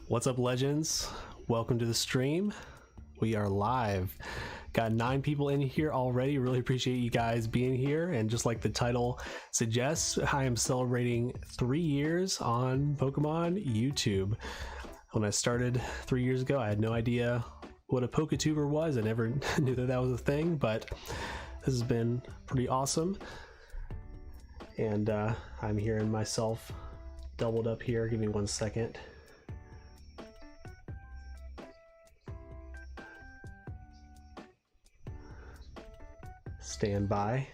What's up, legends? Welcome to the stream. We are live. Got 9 people in here already. Really appreciate you guys being here. And just like the title suggests, I am celebrating 3 years on Pokemon YouTube. When I started 3 years ago, I had no idea what a PokéTuber was. I never knew that was a thing, but this has been pretty awesome. And I'm hearing myself doubled up here. Give me 1 second. Stand by.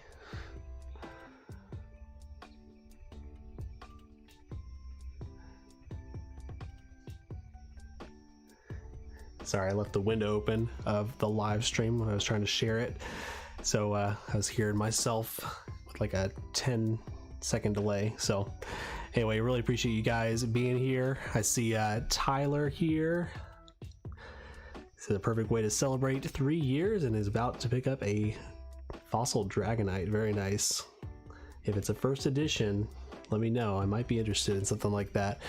Sorry, I left the window open of the live stream when I was trying to share it. So I was hearing myself with like a 10-second delay. So anyway, really appreciate you guys being here. I see Tyler here. This is a perfect way to celebrate 3 years and is about to pick up a Fossil Dragonite. Very nice. If it's a first edition, let me know. I might be interested in something like that.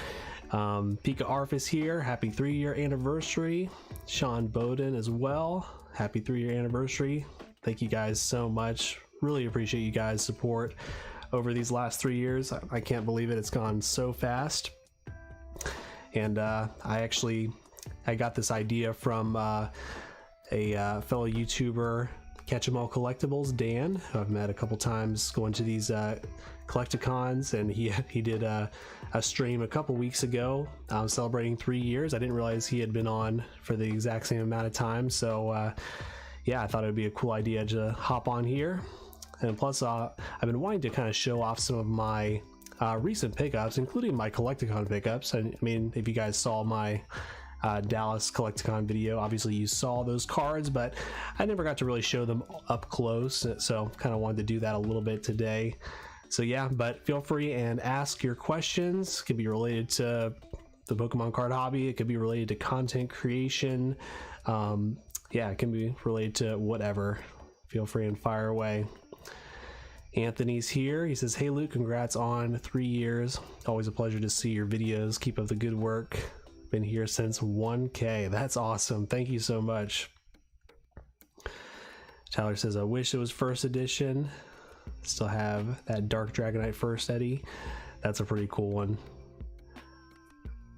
Pika Arf is here. Happy 3-year anniversary. Sean Bowden as well. Happy 3-year anniversary. Thank you guys so much. Really appreciate you guys' support over these last 3 years. I can't believe it. It's gone so fast. And I got this idea from a fellow YouTuber, Catch 'em All Collectibles, Dan, who I've met a couple times going to these collecticons, and he did a stream a couple weeks ago celebrating 3 years. I didn't realize he had been on for the exact same amount of time, so yeah, I thought it would be a cool idea to hop on here. And plus I've been wanting to kind of show off some of my recent pickups, including my collecticon pickups. I mean, if you guys saw my Dallas Collecticon video, obviously you saw those cards, but I never got to really show them up close, so kind of wanted to do that a little bit today. So yeah, but feel free and ask your questions. It could be related to the Pokemon card hobby, it could be related to content creation, yeah, it can be related to whatever. Feel free and fire away. Anthony's here. He says, hey Luke, congrats on 3 years. Always a pleasure to see your videos. Keep up the good work. Been here since 1K. That's awesome. Thank you so much. Tyler says, I wish it was first edition. Still have that Dark Dragonite first Eddie. That's a pretty cool one.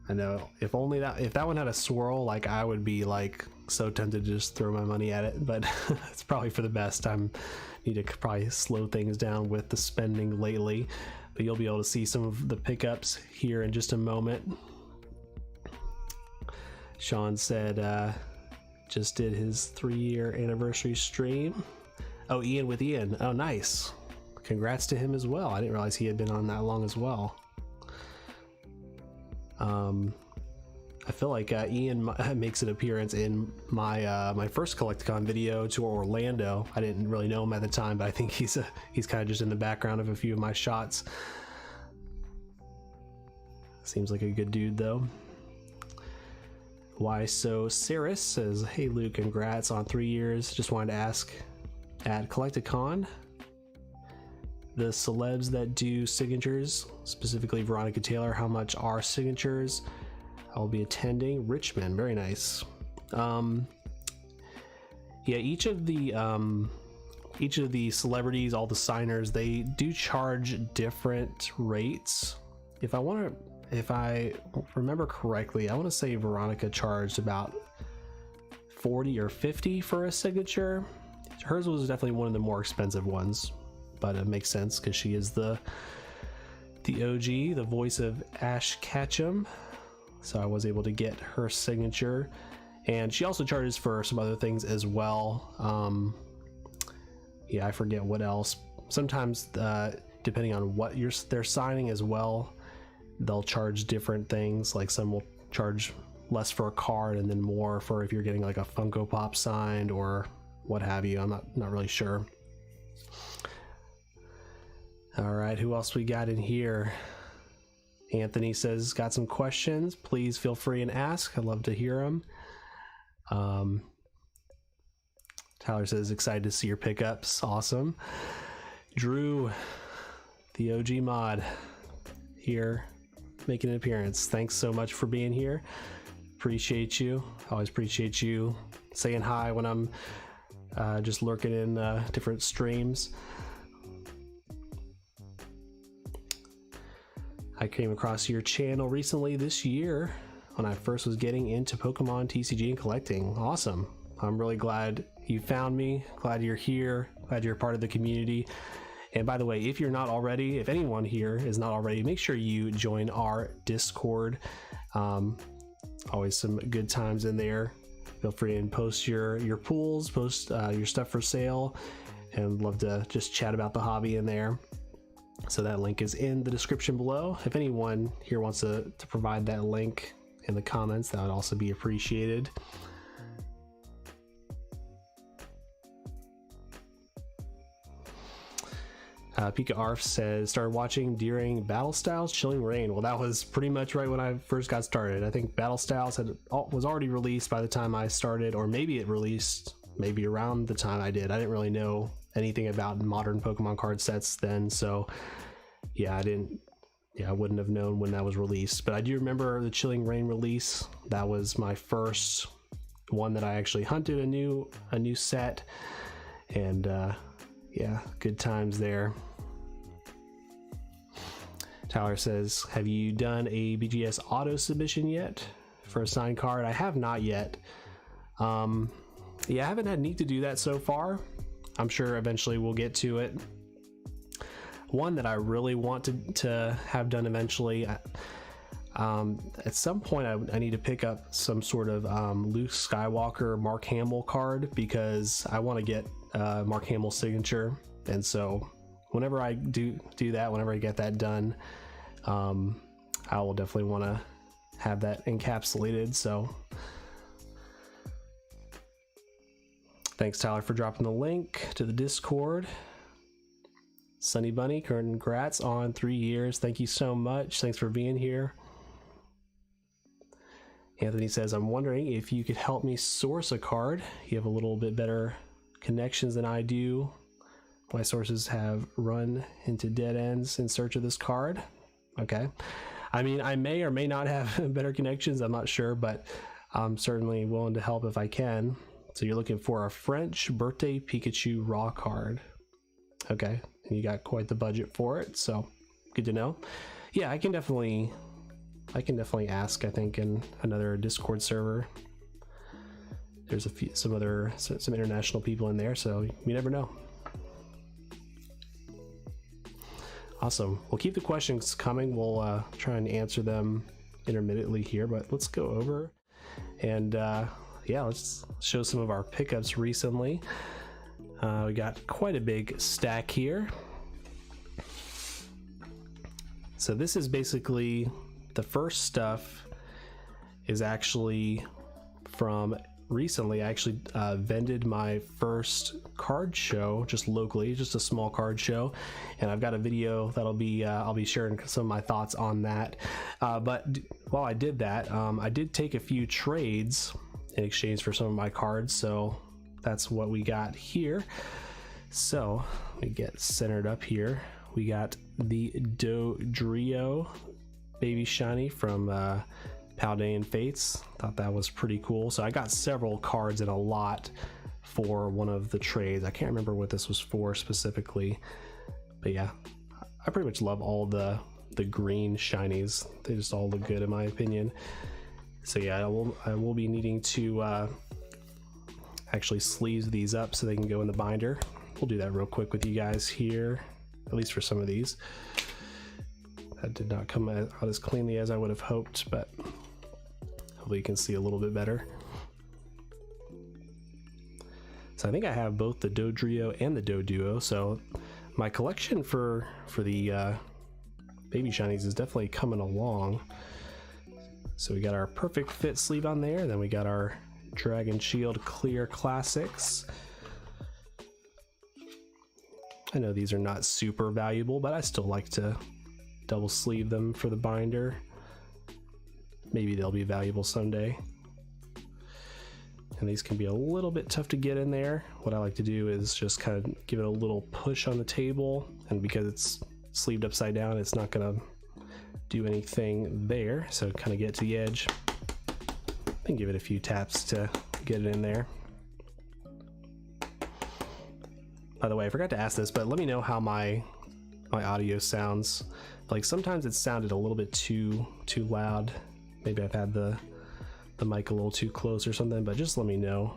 I know, if that one had a swirl, like, I would be like so tempted to just throw my money at it, but it's probably for the best. Need to probably slow things down with the spending lately, but you'll be able to see some of the pickups here in just a moment. Sean said just did his 3-year anniversary stream. Oh, Ian with Ian. Oh, nice. Congrats to him as well. I didn't realize he had been on that long as well. I feel like Ian makes an appearance in my my first Collecticon video to Orlando. I didn't really know him at the time, but I think he's kind of just in the background of a few of my shots. Seems like a good dude though. Why So Saris says, hey Luke, congrats on 3 years. Just wanted to ask, at Collecticon, the celebs that do signatures, specifically Veronica Taylor, how much are signatures? I'll be attending. Richmond, very nice. Yeah, each of the celebrities, all the signers, they do charge different rates. If I remember correctly, I want to say Veronica charged about 40 or 50 for a signature. Hers was definitely one of the more expensive ones, but it makes sense because she is the OG, the voice of Ash Ketchum. So I was able to get her signature, and she also charges for some other things as well. Yeah, I forget what else. Sometimes depending on what they're signing as well, they'll charge different things. Like some will charge less for a card and then more for if you're getting like a Funko Pop signed or what have you. I'm not really sure. All right, who else we got in here? Anthony says, got some questions. Please feel free and ask. I'd love to hear them. Tyler says, excited to see your pickups. Awesome. Drew, the OG mod, here making an appearance. Thanks so much for being here. appreciate you. Always appreciate you saying hi when I'm just lurking in different streams. I came across your channel recently this year when I first was getting into Pokemon TCG and collecting. Awesome. I'm really glad you found me. Glad you're here. Glad you're part of the community. And by the way, if you're not already, if anyone here is not already, make sure you join our Discord. Always some good times in there. Feel free and post your pools, post your stuff for sale, and love to just chat about the hobby in there. So that link is in the description below. If anyone here wants to provide that link in the comments, that would also be appreciated. Pika Arf says, started watching during Battle Styles Chilling Reign. Well, that was pretty much right when I first got started. I think Battle Styles was already released by the time I started, or maybe it released maybe around the time I did. I didn't really know anything about modern Pokemon card sets then, so yeah, I wouldn't have known when that was released. But I do remember the Chilling Reign release. That was my first one that I actually hunted a new set, and yeah, good times there. Tyler says, have you done a BGS auto submission yet for a signed card? I have not yet. Yeah, I haven't had need to do that so far. I'm sure eventually we'll get to it. One that I really want to have done eventually, at some point I need to pick up some sort of Luke Skywalker Mark Hamill card, because I want to get Mark Hamill's signature. And so whenever I do that, whenever I get that done, I will definitely want to have that encapsulated. So thanks, Tyler, for dropping the link to the Discord. Sunny Bunny, congrats on 3 years. Thank you so much. Thanks for being here. Anthony says, I'm wondering if you could help me source a card. You have a little bit better connections than I do. My sources have run into dead ends in search of this card. Okay. I mean, I may or may not have better connections. I'm not sure, but I'm certainly willing to help if I can. So you're looking for a French birthday Pikachu raw card. Okay. And you got quite the budget for it, so good to know. Yeah, I can definitely ask, I think, in another Discord server. There's some international people in there, so you never know. Awesome. We'll keep the questions coming. We'll try and answer them intermittently here, but let's go over and yeah, let's show some of our pickups recently. We got quite a big stack here. So this is basically the first stuff is actually from recently. I actually vended my first card show just locally, just a small card show, and I've got a video that'll be I'll be sharing some of my thoughts on that. But while I did that, I did take a few trades in exchange for some of my cards, so that's what we got here. So let me get centered up here. We got the Dodrio Baby Shiny from Paldean Fates. Thought that was pretty cool. So I got several cards in a lot for one of the trades. I can't remember what this was for specifically, but yeah, I pretty much love all the green shinies. They just all look good in my opinion. So yeah, I will be needing to actually sleeve these up so they can go in the binder. We'll do that real quick with you guys here, at least for some of these. That did not come out as cleanly as I would have hoped, but hopefully you can see a little bit better. So I think I have both the Dodrio and the Doduo, so my collection for the baby shinies is definitely coming along. So we got our perfect fit sleeve on there, then we got our Dragon Shield Clear Classics. I know these are not super valuable, but I still like to double sleeve them for the binder. Maybe they'll be valuable someday. And these can be a little bit tough to get in there. What I like to do is just kind of give it a little push on the table, and because it's sleeved upside down, it's not gonna do anything there, so kind of get to the edge. and give it a few taps to get it in there. By the way, I forgot to ask this, but let me know how my audio sounds. Like sometimes it sounded a little bit too loud. Maybe I've had the mic a little too close or something, but just let me know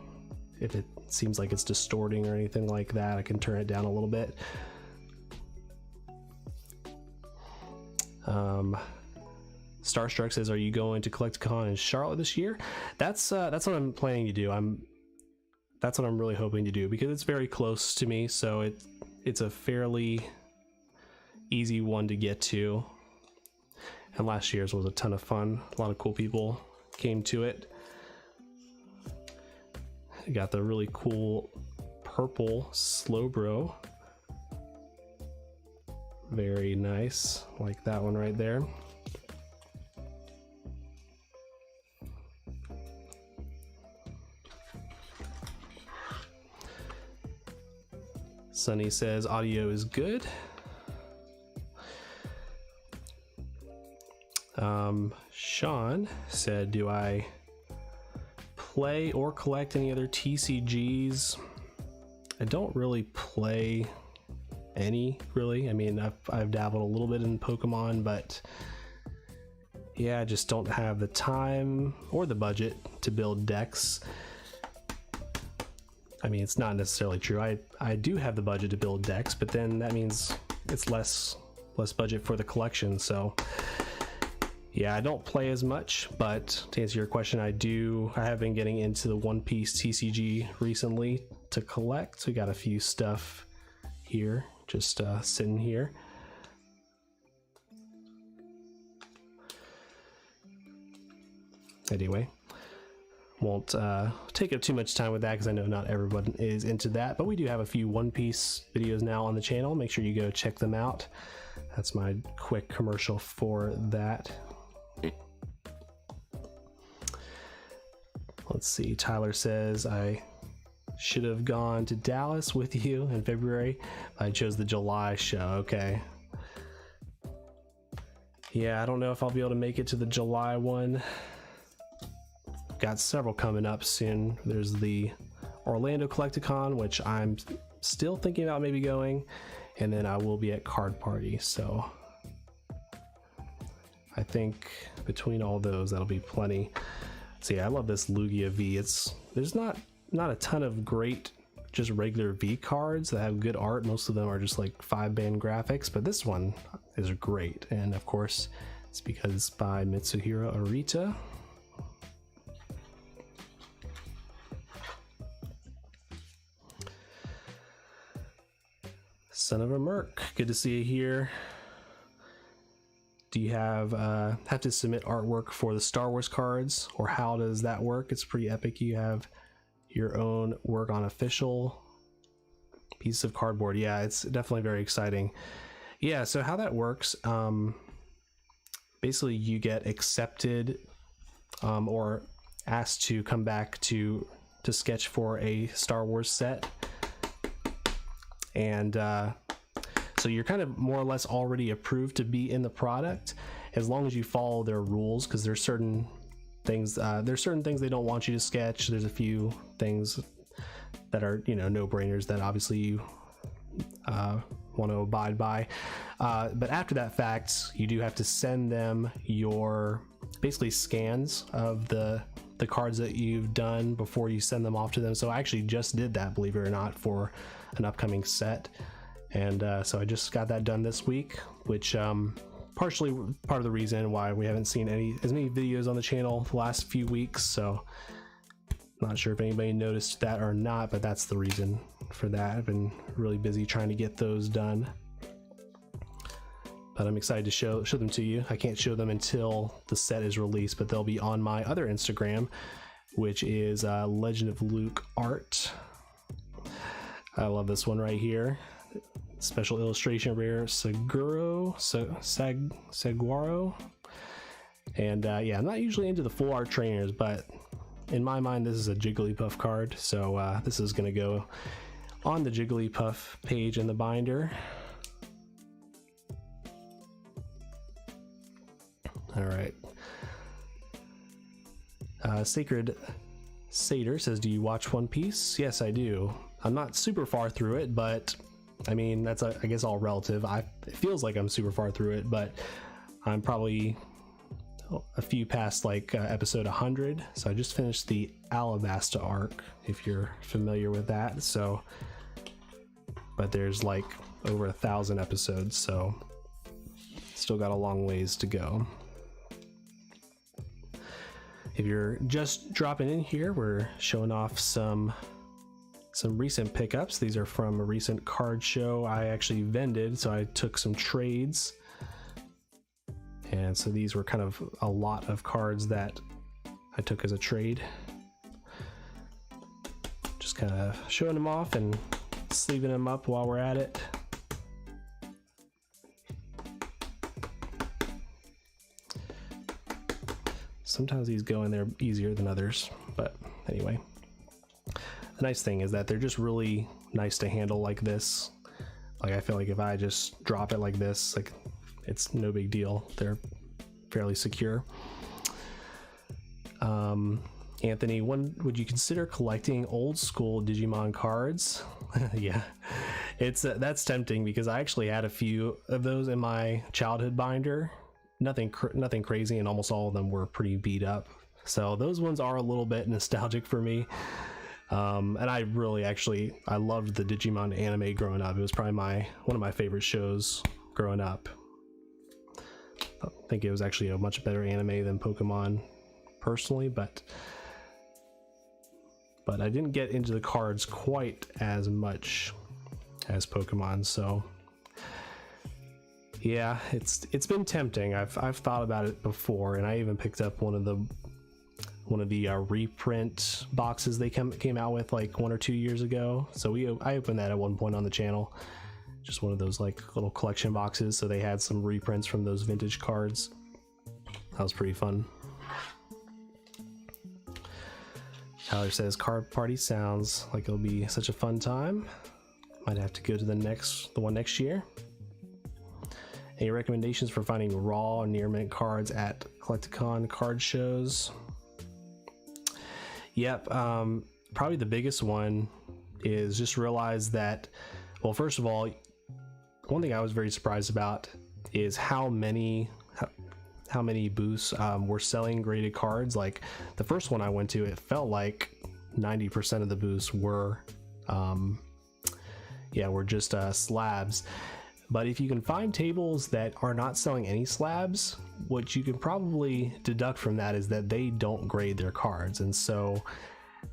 if it seems like it's distorting or anything like that. I can turn it down a little bit. Starstruck says, are you going to CollectCon in Charlotte this year? That's what I'm planning to do. That's what I'm really hoping to do, because it's very close to me, so it's a fairly easy one to get to. And last year's was a ton of fun. A lot of cool people came to it. You got the really cool purple Slowbro. Very nice, like that one right there. Sunny says audio is good. Sean said, do I play or collect any other TCGs? I don't really play any, really. I mean, I've dabbled a little bit in Pokemon, but yeah, I just don't have the time or the budget to build decks. I mean, it's not necessarily true. I do have the budget to build decks, but then that means it's less budget for the collection. So yeah, I don't play as much, but to answer your question, I have been getting into the One Piece TCG recently to collect. We got a few stuff here, just sitting here. Anyway, won't take up too much time with that, because I know not everyone is into that, but we do have a few One Piece videos now on the channel. Make sure you go check them out. That's my quick commercial for that. Let's see, Tyler says, I should have gone to Dallas with you in February. I chose the July show. Okay. Yeah, I don't know if I'll be able to make it to the July one. Got several coming up soon. There's the Orlando Collecticon, which I'm still thinking about maybe going, and then I will be at Card Party. So I think between all those, that'll be plenty. So yeah, I love this Lugia V. There's not a ton of great just regular V cards that have good art. Most of them are just like 5-band graphics, but this one is great, and of course it's because it's by Mitsuhiro Arita. Son of a Merc, good to see you here. Do you have to submit artwork for the Star Wars cards, or how does that work? It's pretty epic. You have your own work on official piece of cardboard. Yeah, it's definitely very exciting. Yeah, so how that works, basically you get accepted or asked to come back to sketch for a Star Wars set, and so you're kind of more or less already approved to be in the product, as long as you follow their rules, because there's certain things they don't want you to sketch. There's a few things that are, you know, no-brainers that obviously you want to abide by, but after that fact, you do have to send them your basically scans of the cards that you've done before you send them off to them. So I actually just did that, believe it or not, for an upcoming set, and so I just got that done this week, which partially part of the reason why we haven't seen as many videos on the channel the last few weeks. So not sure if anybody noticed that or not, but that's the reason for that. I've been really busy trying to get those done, but I'm excited to show them to you. I can't show them until the set is released, but they'll be on my other Instagram, which is Legend of Luke Art. I love this one right here. Special illustration, rare Saguaro, and yeah, I'm not usually into the full art trainers, but in my mind this is a Jigglypuff card, so this is going to go on the Jigglypuff page in the binder. All right, Sacred Satyr says, do you watch One Piece? Yes, I do. I'm not super far through it, but I mean, that's I guess all relative. It feels like I'm super far through it, but I'm probably a few past like episode 100. So I just finished the Alabasta arc, if you're familiar with that. So, but there's like over 1,000 episodes, so still got a long ways to go. If you're just dropping in here, we're showing off some recent pickups. These are from a recent card show I actually vended, so I took some trades. And so these were kind of a lot of cards that I took as a trade. Just kind of showing them off and sleeving them up while we're at it. Sometimes these go in there easier than others, but anyway. The nice thing is that they're just really nice to handle like this. Like I feel like if I just drop it like this, like it's no big deal. They're fairly secure. Anthony, when would you consider collecting old school Digimon cards? Yeah, it's that's tempting because I actually had a few of those in my childhood binder. Nothing crazy, and almost all of them were pretty beat up. So those ones are a little bit nostalgic for me. And I really I loved the Digimon anime growing up. It was probably one of my favorite shows growing up. I think it was actually a much better anime than Pokemon personally, but I didn't get into the cards quite as much as Pokemon, so yeah, it's been tempting. I've thought about it before, and I even picked up one of the reprint boxes they came out with like 1 or 2 years ago. So I opened that at one point on the channel, just one of those like little collection boxes. So they had some reprints from those vintage cards. That was pretty fun. Tyler says card party sounds like it'll be such a fun time. Might have to go to the one next year. Any recommendations for finding raw near mint cards at Collecticon card shows? Yep, probably the biggest one is just realize that, well, first of all, one thing I was very surprised about is how many booths were selling graded cards. Like the first one I went to, it felt like 90% of the booths were just slabs. But if you can find tables that are not selling any slabs, what you can probably deduct from that is that they don't grade their cards. And so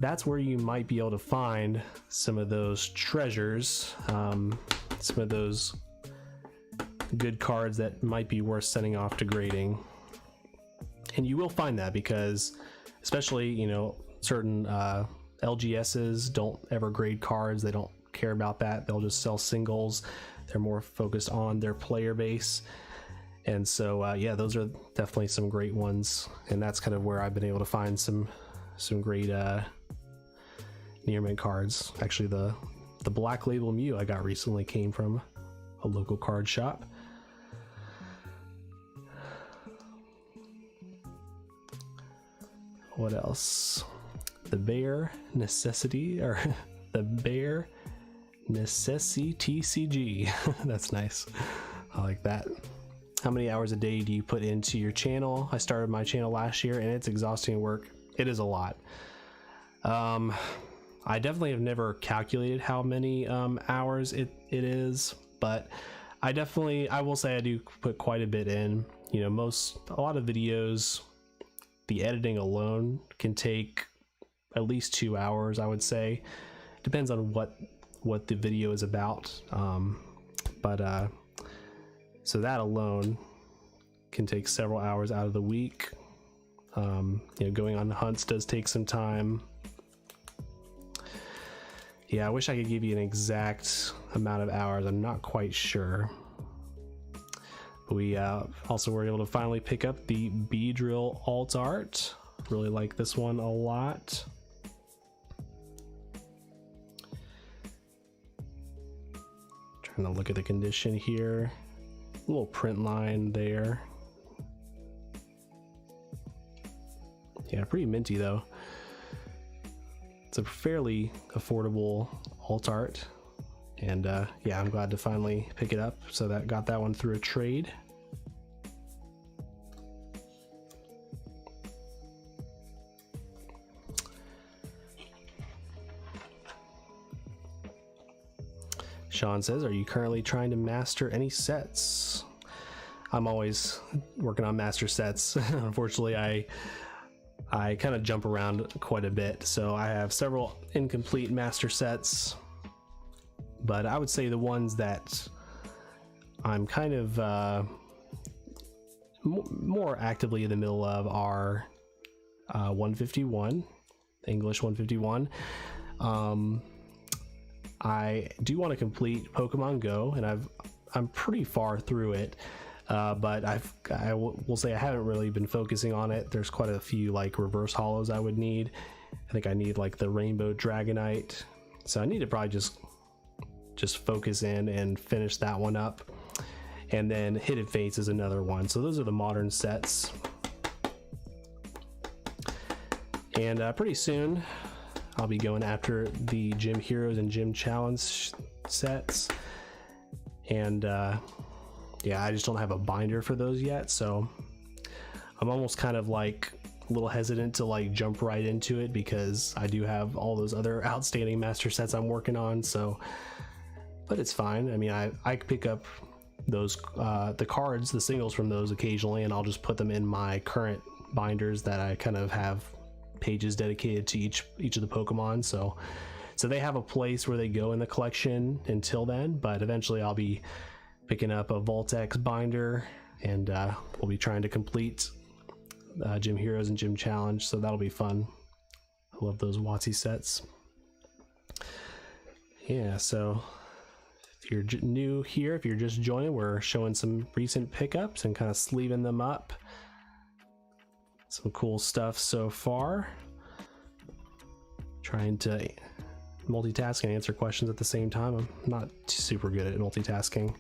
that's where you might be able to find some of those treasures, some of those good cards that might be worth sending off to grading. And you will find that because especially, you know, certain LGSs don't ever grade cards. They don't care about that. They'll just sell singles. They're more focused on their player base. And so yeah, those are definitely some great ones, and that's kind of where I've been able to find some great near mint cards. Actually, the Black Label Mew I got recently came from a local card shop. What else? The Bear Necessity, or the Bear Necessity CG. That's nice. I like that. How many hours a day do you put into your channel? I started my channel last year and it's exhausting work. It is a lot. I definitely have never calculated how many hours it is, but I will say I do put quite a bit in. You know, a lot of videos, the editing alone can take at least 2 hours, I would say. Depends on what the video is about. So that alone can take several hours out of the week. You know, going on hunts does take some time. Yeah, I wish I could give you an exact amount of hours. I'm not quite sure. But we also were able to finally pick up the Beedrill alt art. Really like this one a lot. Trying to look at the condition here. A little print line there. Yeah, pretty minty though. It's a fairly affordable alt art, and yeah, I'm glad to finally pick it up. So that got that one through a trade. Sean says, are you currently trying to master any sets? I'm always working on master sets. Unfortunately, I kind of jump around quite a bit, so I have several incomplete master sets, but I would say the ones that I'm kind of more actively in the middle of are 151, English 151. I do want to complete Pokemon Go, and I'm pretty far through it, but I will say I haven't really been focusing on it. There's quite a few like reverse hollows I would need. I think I need like the Rainbow Dragonite, so I need to probably just focus in and finish that one up. And then Hidden Fates is another one. So those are the modern sets, and pretty soon I'll be going after the Gym Heroes and Gym Challenge sets, and yeah, I just don't have a binder for those yet, so I'm almost kind of like a little hesitant to like jump right into it because I do have all those other outstanding master sets I'm working on. So, but it's fine. I mean, I pick up those the cards, the singles from those occasionally, and I'll just put them in my current binders that I kind of have pages dedicated to each of the Pokemon, so they have a place where they go in the collection until then, but eventually I'll be picking up a Voltex binder, and we'll be trying to complete Gym Heroes and Gym Challenge, so that'll be fun. I love those WotC sets. Yeah, so if you're new here, if you're just joining, we're showing some recent pickups and kind of sleeving them up. Some cool stuff so far. Trying to multitask and answer questions at the same time. I'm not super good at multitasking.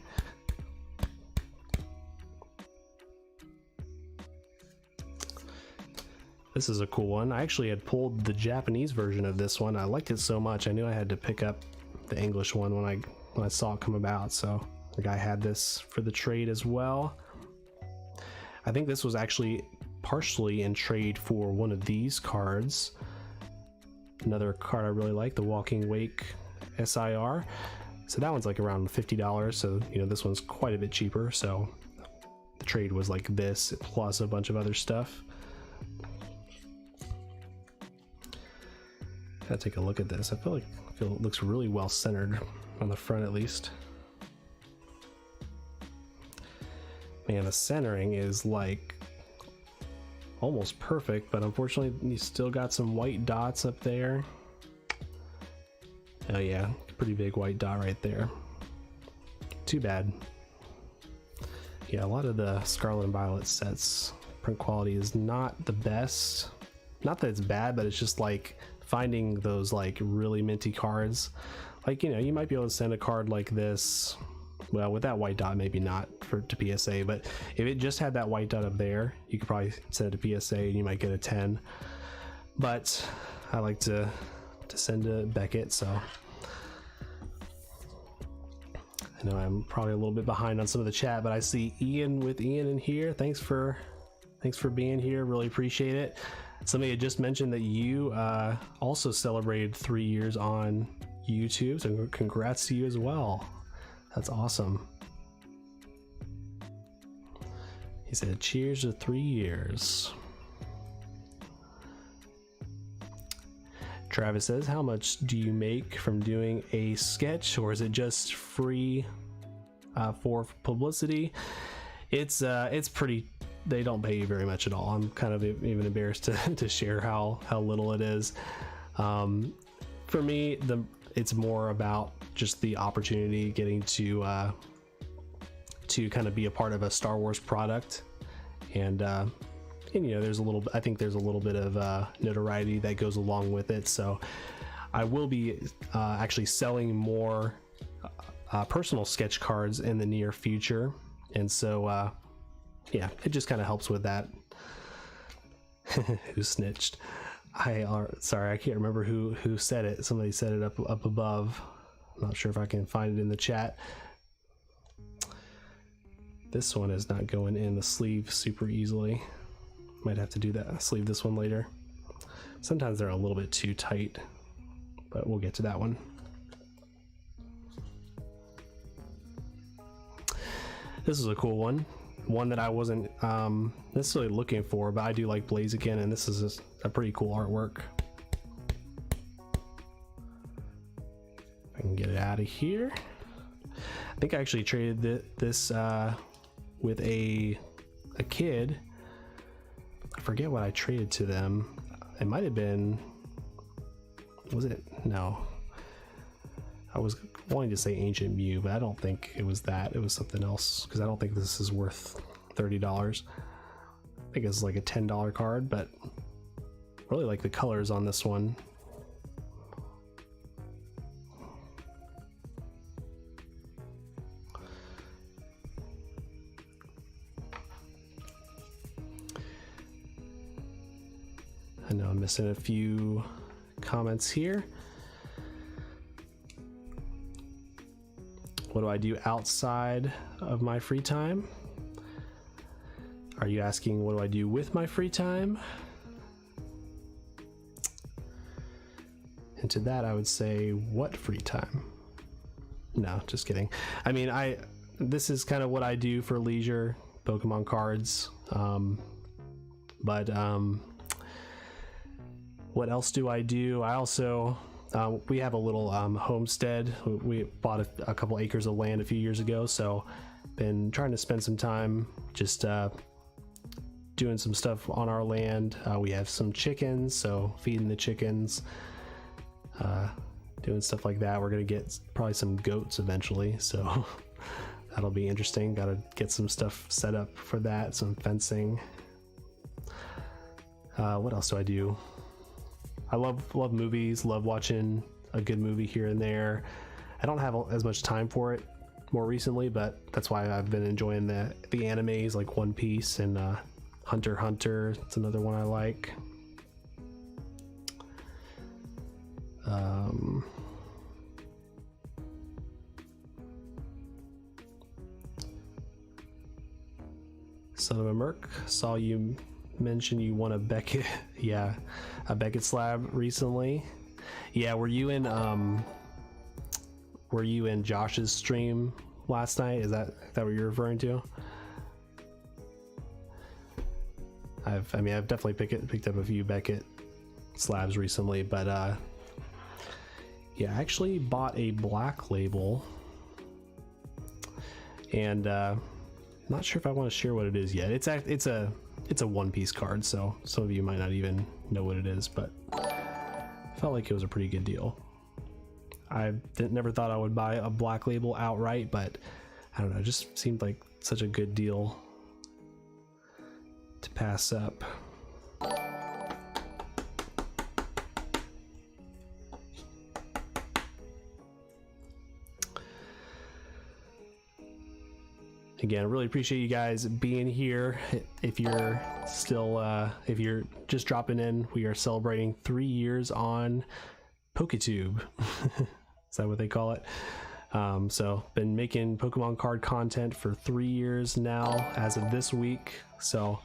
This is a cool one. I actually had pulled the Japanese version of this one. I liked it so much I knew I had to pick up the English one when I saw it come about, so the guy had this for the trade as well. I think this was actually partially in trade for one of these cards. Another card I really like, the Walking Wake SIR. So that one's like around $50, so you know, this one's quite a bit cheaper, so the trade was like this plus a bunch of other stuff. Gotta take a look at this. I feel it looks really well centered on the front, at least. Man, the centering is like almost perfect, but unfortunately you still got some white dots up there. Oh yeah, pretty big white dot right there. Too bad. Yeah, a lot of the Scarlet and Violet sets print quality is not the best. Not that it's bad, but it's just like finding those like really minty cards. Like, you know, you might be able to send a card like this. Well, with that white dot, maybe not to PSA, but if it just had that white dot up there, you could probably send it to PSA and you might get a 10. But I like to send to Beckett, so I know I'm probably a little bit behind on some of the chat, but I see Ian in here. Thanks for being here. Really appreciate it. Somebody had just mentioned that you also celebrated 3 years on YouTube, so congrats to you as well. That's awesome. He said, cheers to 3 years. Travis says, how much do you make from doing a sketch, or is it just free for publicity? It's pretty, they don't pay you very much at all. I'm kind of even embarrassed to share how little it is. For me, it's more about just the opportunity, getting to kind of be a part of a Star Wars product, and you know, I think there's a little bit of notoriety that goes along with it. So I will be actually selling more personal sketch cards in the near future, and so yeah, it just kind of helps with that. Who snitched? Sorry, I can't remember who said it. Somebody said it up above. I'm not sure if I can find it in the chat. This one is not going in the sleeve super easily. Might have to do that. Sleeve this one later. Sometimes they're a little bit too tight, but we'll get to that one. This is a cool one. One that I wasn't necessarily looking for, but I do like Blaziken, and this is a pretty cool artwork. If I can get it out of here. I think I actually traded this with a kid. I forget what I traded to them. It might have been, was it? No. I was wanting to say Ancient Mew, but I don't think it was that. It was something else, because I don't think this is worth $30. I think it's like a $10 card, but I really like the colors on this one. I know I'm missing a few comments here. What do I do outside of my free time? Are you asking what do I do with my free time? And to that I would say, what free time? No, just kidding. I mean, this is kind of what I do for leisure, Pokemon cards. What else do I do? I also, we have a little homestead. We bought a couple acres of land a few years ago, so been trying to spend some time just doing some stuff on our land. We have some chickens, so feeding the chickens, doing stuff like that. We're gonna get probably some goats eventually, so that'll be interesting. Gotta get some stuff set up for that, some fencing. What else do I do? I love movies, love watching a good movie here and there. I don't have as much time for it more recently, but that's why I've been enjoying the animes like One Piece and Hunter x Hunter. It's another one I like. Son of a Merc, saw you mention you won a Beckett, yeah, a Beckett slab recently. Yeah, were you in Josh's stream last night? Is that what you're referring to? I've definitely picked up a few Beckett slabs recently, but yeah, I actually bought a black label, and not sure if I want to share what it is yet. It's a One Piece card, so some of you might not even know what it is, but I felt like it was a pretty good deal. I never thought I would buy a black label outright, but I don't know, it just seemed like such a good deal to pass up. Again, I really appreciate you guys being here. If you're still, if you're just dropping in, we are celebrating 3 years on PokéTube. Is that what they call it? So been making Pokemon card content for 3 years now as of this week. So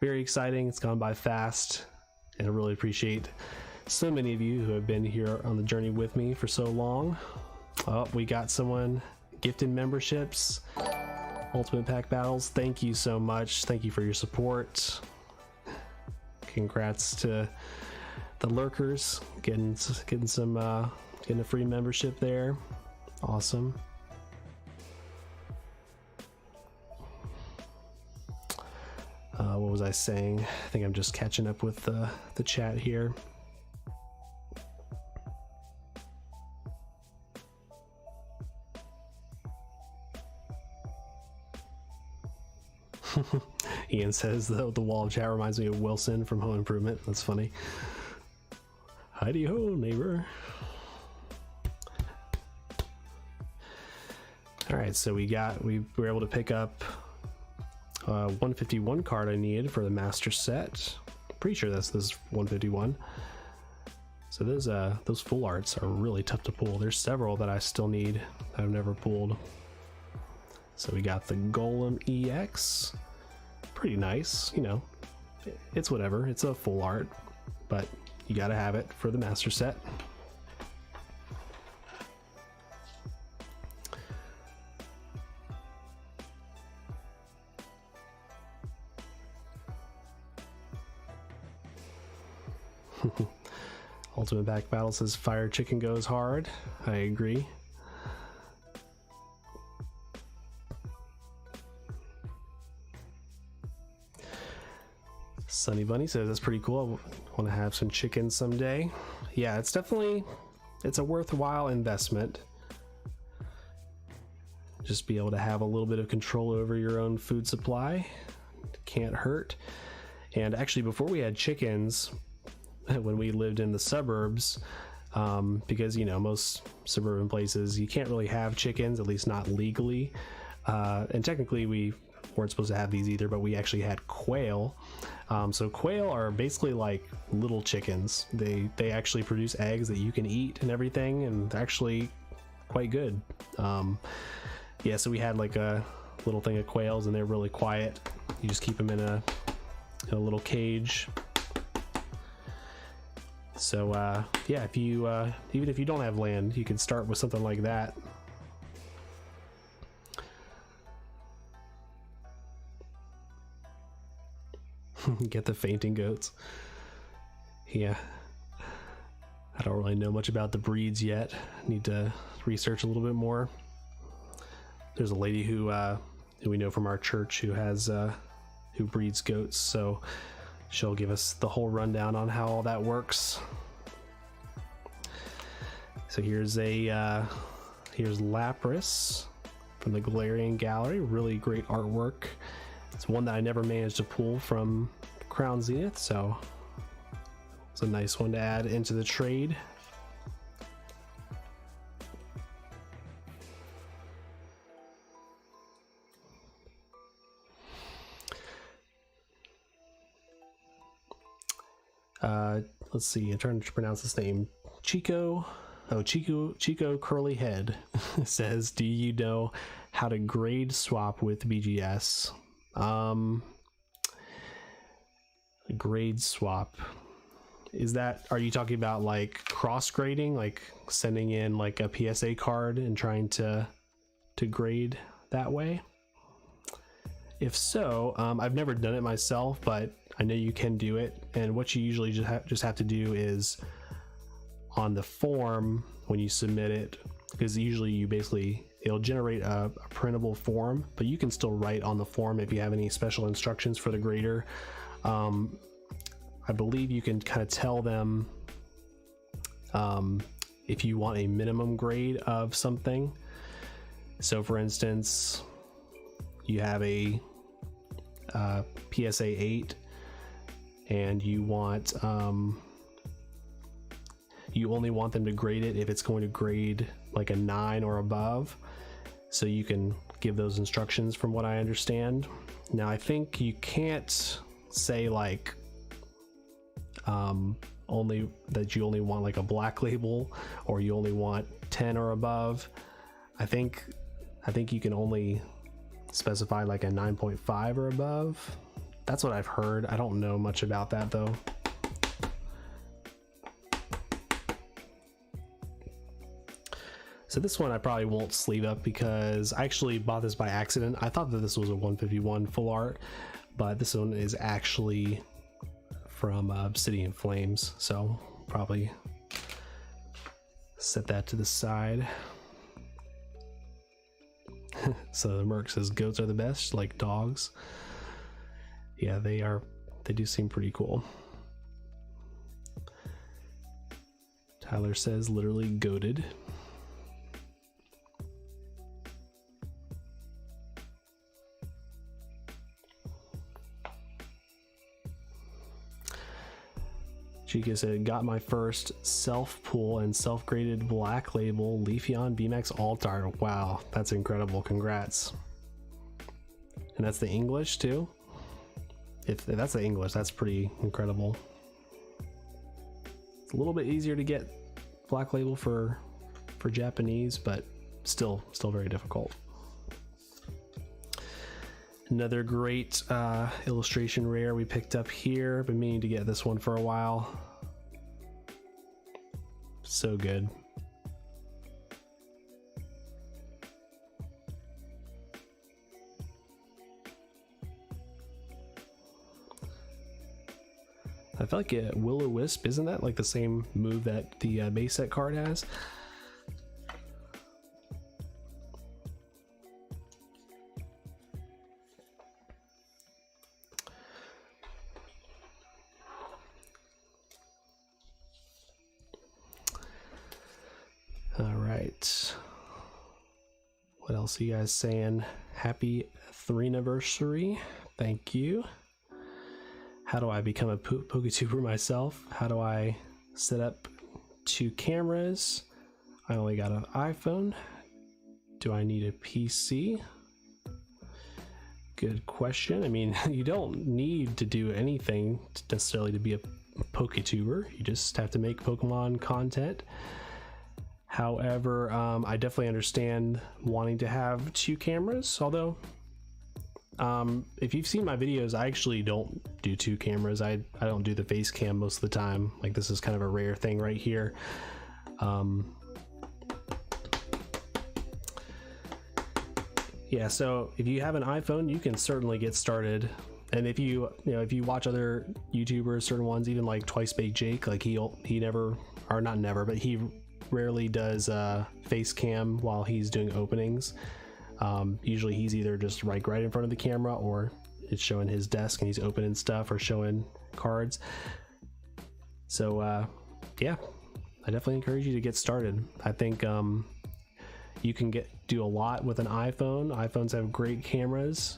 very exciting. It's gone by fast, and I really appreciate so many of you who have been here on the journey with me for so long. Oh, we got someone gifting memberships. Ultimate Pack Battles, thank you so much. Thank you for your support. Congrats to the lurkers getting a free membership there. Awesome. What was I saying? I think I'm just catching up with the chat here. Ian says the wall of chat reminds me of Wilson from Home Improvement. That's funny. Heidi ho, neighbor. All right, so we were able to pick up 151 card I needed for the master set. pretty sure this is 151. So those full arts are really tough to pull. There's several that I still need that I've never pulled. So we got the Golem EX, pretty nice, you know, it's whatever, it's a full art, but you gotta have it for the master set. Ultimate Back Battle says Fire Chicken goes hard. I agree. Sunny Bunny says that's pretty cool. I want to have some chickens someday. Yeah, it's definitely, it's a worthwhile investment. Just be able to have a little bit of control over your own food supply. Can't hurt. And actually, before we had chickens, when we lived in the suburbs, because you know, most suburban places you can't really have chickens, at least not legally, and technically we weren't supposed to have these either, but we actually had quail. So quail are basically like little chickens. They actually produce eggs that you can eat and everything, and they're actually quite good. Yeah, so we had like a little thing of quails, and they're really quiet. You just keep them in a little cage. So yeah, if you even if you don't have land, you can start with something like that. Get the fainting goats. Yeah, I don't really know much about the breeds yet. Need to research a little bit more. There's a lady who we know from our church who has who breeds goats, so she'll give us the whole rundown on how all that works. So here's Lapras from the Galarian Gallery. Really great artwork. It's one that I never managed to pull from Crown Zenith, so it's a nice one to add into the trade. Let's see, I'm trying to pronounce this name. Chico Curly Head says, do you know how to grade swap with BGS? Grade swap, is that, are you talking about like cross grading, like sending in like a PSA card and trying to grade that way? If so, I've never done it myself, but I know you can do it. And what you usually just have to do is on the form when you submit it, because usually you basically, it'll generate a printable form, but you can still write on the form if you have any special instructions for the grader. I believe you can kind of tell them if you want a minimum grade of something. So for instance, you have a PSA 8 and you want you only want them to grade it if it's going to grade like a 9 or above, so you can give those instructions from what I understand. Now I think you can't say like only that you only want like a black label or you only want 10 or above. I think you can only specify like a 9.5 or above. That's what I've heard. I don't know much about that though. So this one I probably won't sleeve up because I actually bought this by accident. I thought that this was a 151 full art, but this one is actually from Obsidian Flames, so probably set that to the side. So the Merc says goats are the best, like dogs. Yeah, they do seem pretty cool. Tyler says literally goated. Chica said, got my first self-pull and self-graded black label Leafeon VMAX Altar. Wow, that's incredible. Congrats. And that's the English too? If that's the English, that's pretty incredible. It's a little bit easier to get Black Label for Japanese, but still very difficult. Another great illustration rare we picked up here. Been meaning to get this one for a while. So good. I feel like a Will-O-Wisp, isn't that like the same move that the base set card has? All right. What else are you guys saying? Happy 3rd anniversary. Thank you. How do I become a PokéTuber myself? How do I set up 2 cameras? I only got an iPhone. Do I need a PC? Good question. I mean, you don't need to do anything necessarily to be a PokéTuber. You just have to make Pokemon content. However, I definitely understand wanting to have 2 cameras, although if you've seen my videos, I actually don't do 2 cameras. I don't do the face cam most of the time. Like, this is kind of a rare thing right here. Yeah, so if you have an iPhone, you can certainly get started. And if you watch other YouTubers, certain ones, even like Twice Baked Jake, like he never, or not never, but he rarely does face cam while he's doing openings. Usually he's either just right in front of the camera, or it's showing his desk and he's opening stuff or showing cards. So yeah, I definitely encourage you to get started. I think you can do a lot with an iPhone. iPhones have great cameras.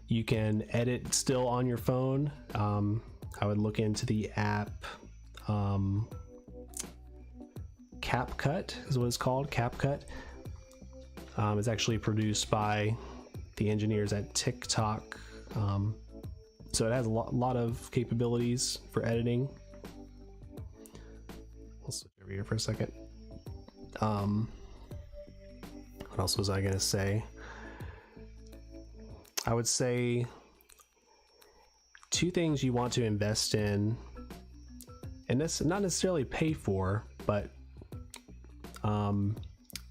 You can edit still on your phone. I would look into the app CapCut is what it's called. CapCut. It's actually produced by the engineers at TikTok. So it has a lot of capabilities for editing. I'll switch over here for a second. What else was I gonna say? I would say 2 things you want to invest in, and that's not necessarily pay for, but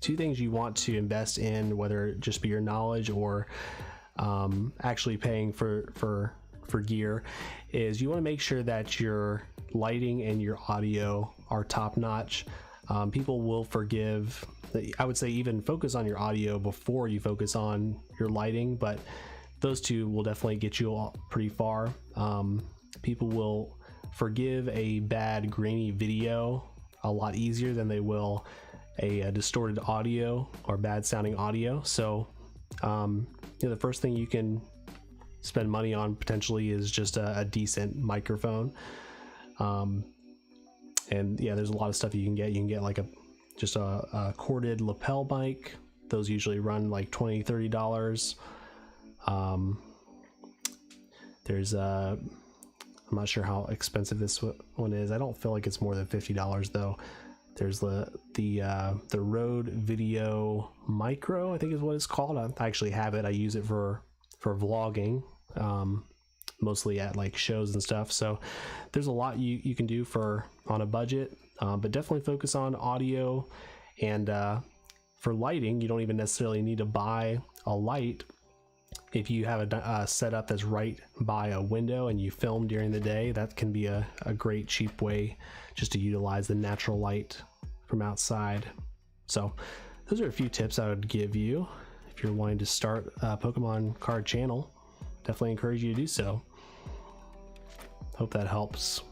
2 things you want to invest in, whether it just be your knowledge or actually paying for gear, is you want to make sure that your lighting and your audio are top notch. People will forgive, I would say even focus on your audio before you focus on your lighting, but those 2 will definitely get you pretty far. People will forgive a bad grainy video a lot easier than they will a distorted audio or bad sounding audio. So the first thing you can spend money on potentially is just a decent microphone. And yeah, there's a lot of stuff you can get. You can get like just a corded lapel mic. Those usually run like $20-$30. There's I'm not sure how expensive this one is. I don't feel like it's more than $50 though. There's the Rode Video Micro, I think is what it's called. I actually have it. I use it for vlogging, mostly at like shows and stuff. So there's a lot you can do on a budget, but definitely focus on audio. And for lighting, you don't even necessarily need to buy a light. If you have a setup that's right by a window and you film during the day, that can be a great cheap way just to utilize the natural light from outside. So those are a few tips I would give you if you're wanting to start a Pokemon card channel. Definitely encourage you to do so. Hope that helps.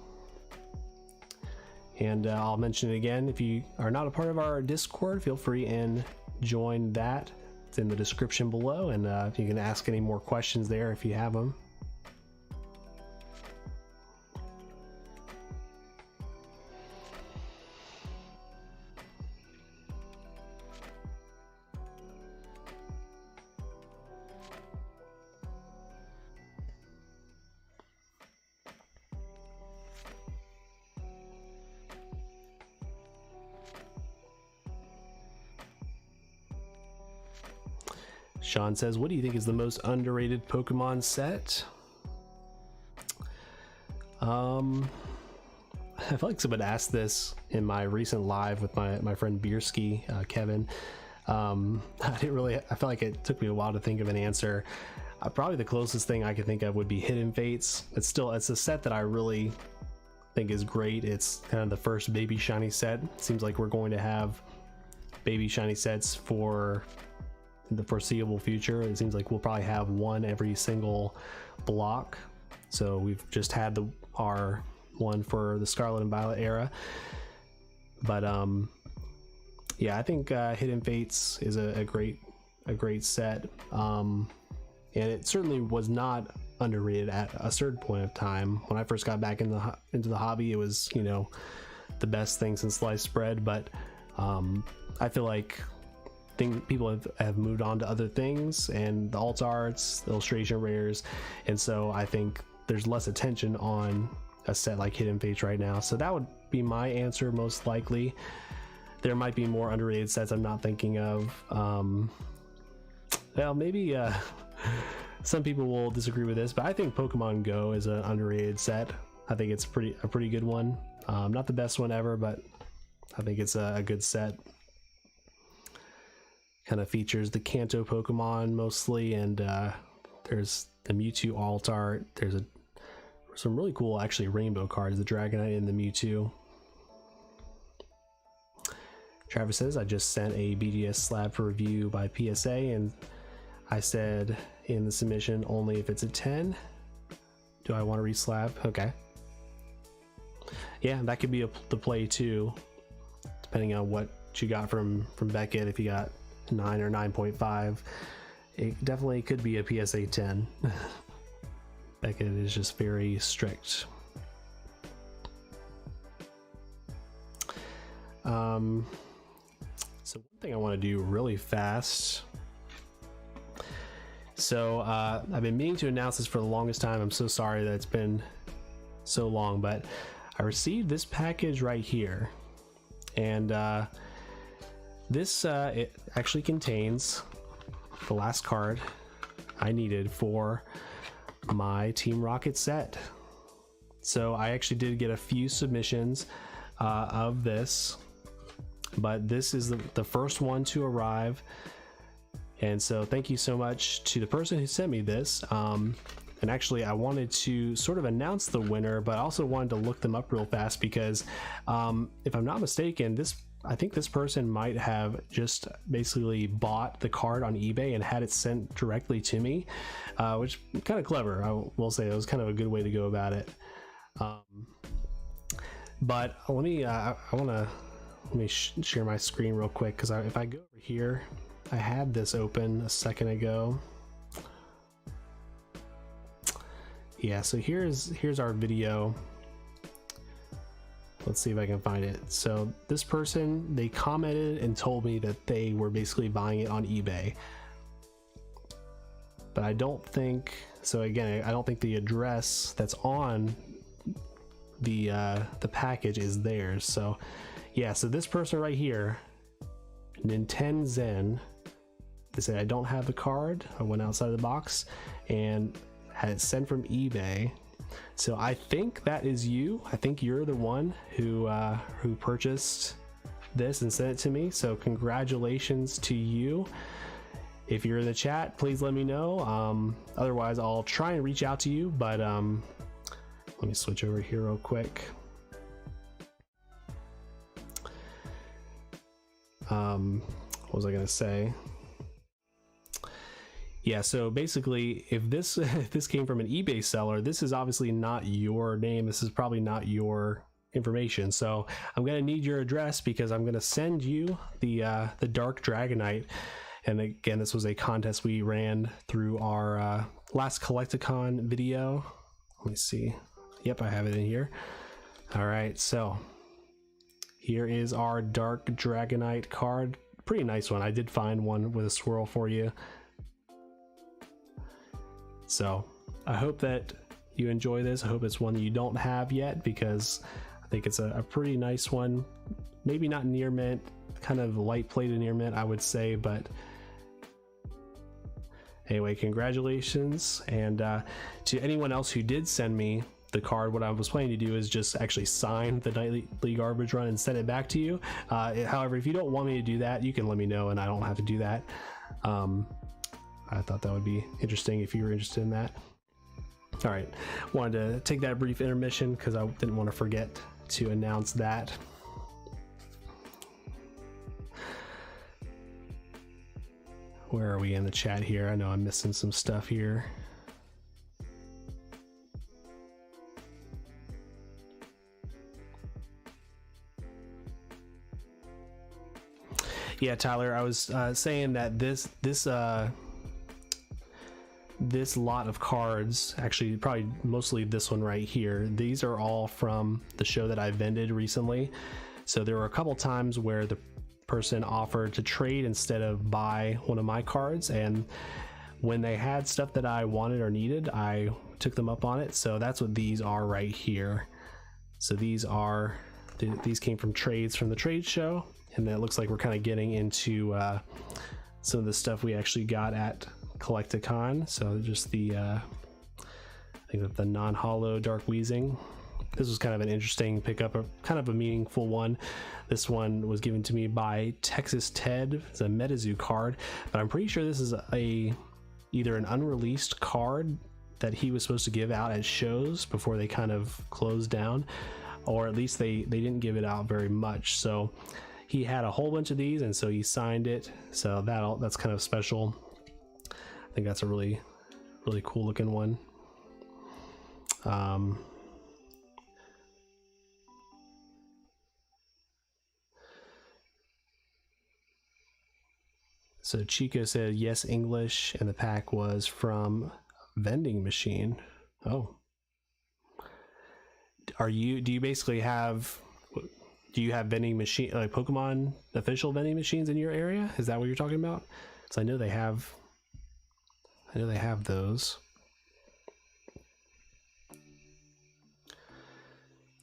And I'll mention it again, if you are not a part of our Discord, feel free and join that. It's in the description below, and you can ask any more questions there if you have them. Sean says, what do you think is the most underrated Pokemon set? I feel like someone asked this in my recent live with my friend Bierski, Kevin. I felt like it took me a while to think of an answer. Probably the closest thing I could think of would be Hidden Fates. It's a set that I really think is great. It's kind of the first baby shiny set. It seems like we're going to have baby shiny sets for the foreseeable future. It seems like we'll probably have one every single block. So we've just had our one for the Scarlet and Violet era, but yeah, I think Hidden Fates is a great set, and it certainly was not underrated at a certain point of time. When I first got back into the hobby, it was, you know, the best thing since sliced bread, but I feel like people have moved on to other things, and the alt arts, the illustration rares, and so I think there's less attention on a set like Hidden Fates right now. So that would be my answer, most likely. There might be more underrated sets I'm not thinking of. Well, maybe some people will disagree with this, but I think Pokemon Go is an underrated set. I think it's a pretty good one. Not the best one ever, but I think it's a good set. Kind of features the Kanto Pokemon mostly, and there's the Mewtwo alt art. There's some really cool, actually, rainbow cards, the Dragonite and the Mewtwo. Travis says, I just sent a BGS slab for review by PSA, and I said in the submission, only if it's a 10. Do I want to re-slab? Okay. Yeah, that could be the play too, depending on what you got from Beckett. If you got 9 or 9.5, it definitely could be a PSA 10. Beckett is just very strict. So one thing I want to do really fast. So I've been meaning to announce this for the longest time. I'm so sorry that it's been so long, but I received this package right here, and this it actually contains the last card I needed for my Team Rocket set. So I actually did get a few submissions of this, but this is the first one to arrive, and so thank you so much to the person who sent me this. And actually, I wanted to sort of announce the winner, but I also wanted to look them up real fast because if I'm not mistaken, I think this person might have just basically bought the card on eBay and had it sent directly to me, which is kind of clever. I will say it was kind of a good way to go about it. But let me share my screen real quick, because if I go over here, I had this open a second ago. Yeah, so here's our video. Let's see if I can find it. So this person, they commented and told me that they were basically buying it on eBay, but I don't think so. Again, I don't think the address that's on the package is theirs. So yeah, so this person right here, Nintenzen, they said, I don't have the card. I went outside the box and had it sent from eBay. So I think that is you. I think you're the one who purchased this and sent it to me. So congratulations to you. If you're in the chat, please let me know. Otherwise, I'll try and reach out to you. But let me switch over here real quick. What was I gonna say? Yeah, so basically, if this came from an eBay seller, this is obviously not your name. This is probably not your information. So I'm gonna need your address, because I'm gonna send you the Dark Dragonite. And again, this was a contest we ran through our last Collecticon video. Let me see. Yep, I have it in here. All right, so here is our Dark Dragonite card. Pretty nice one. I did find one with a swirl for you. So I hope that you enjoy this. I hope it's one that you don't have yet, because I think it's a pretty nice one. Maybe not near mint, kind of light plated near mint, I would say, but Anyway, congratulations. And to anyone else who did send me the card, what I was planning to do is just actually sign the nightly garbage run and send it back to you. However, if you don't want me to do that, you can let me know and I don't have to do that. I thought that would be interesting if you were interested in that. All right, wanted to take that brief intermission because I didn't want to forget to announce that. Where are we in the chat here? I know I'm missing some stuff here. Yeah, Tyler, I was saying that this lot of cards, actually probably mostly this one right here, these are all from the show that I vended recently. So there were a couple times where the person offered to trade instead of buy one of my cards, and when they had stuff that I wanted or needed, I took them up on it. So that's what these are right here. So these came from trades from the trade show, and then it looks like we're kind of getting into some of the stuff we actually got at Collecticon. So just the I think that the non-hollow Dark Weezing. This was kind of an interesting pickup, kind of a meaningful one. This one was given to me by Texas Ted. It's a MetaZoo card, but I'm pretty sure this is either an unreleased card that he was supposed to give out at shows before they kind of closed down, or at least they didn't give it out very much. So he had a whole bunch of these, and so he signed it. So that's kind of special. I think that's a really cool looking one. So Chico said yes, English, and the pack was from vending machine. Oh, do you basically have? Do you have vending machine, like Pokemon official vending machines in your area? Is that what you're talking about? Because I know they have those.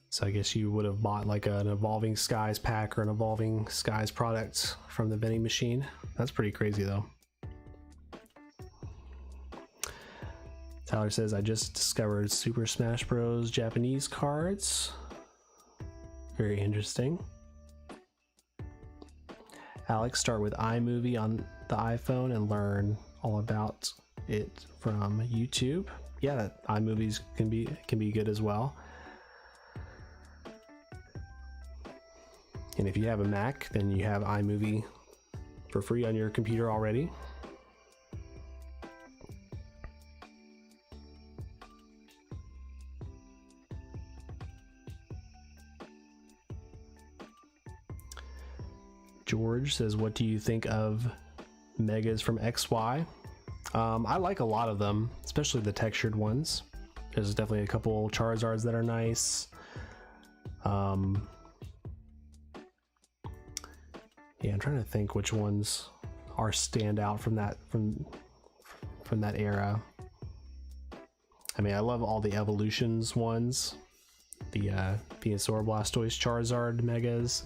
So I guess you would have bought like an Evolving Skies pack or an Evolving Skies product from the vending machine. That's pretty crazy though. Tyler says, I just discovered Super Smash Bros. Japanese cards. Very interesting. Alex, start with iMovie on the iPhone and learn all about it from YouTube. Yeah, iMovies can be good as well. And if you have a Mac, then you have iMovie for free on your computer already. George says, what do you think of Megas from XY? I like a lot of them, especially the textured ones. There's definitely a couple Charizards that are nice. Yeah, I'm trying to think which ones are stand out from that era. I mean, I love all the evolutions ones, the Venusaur, Blastoise, Charizard Megas.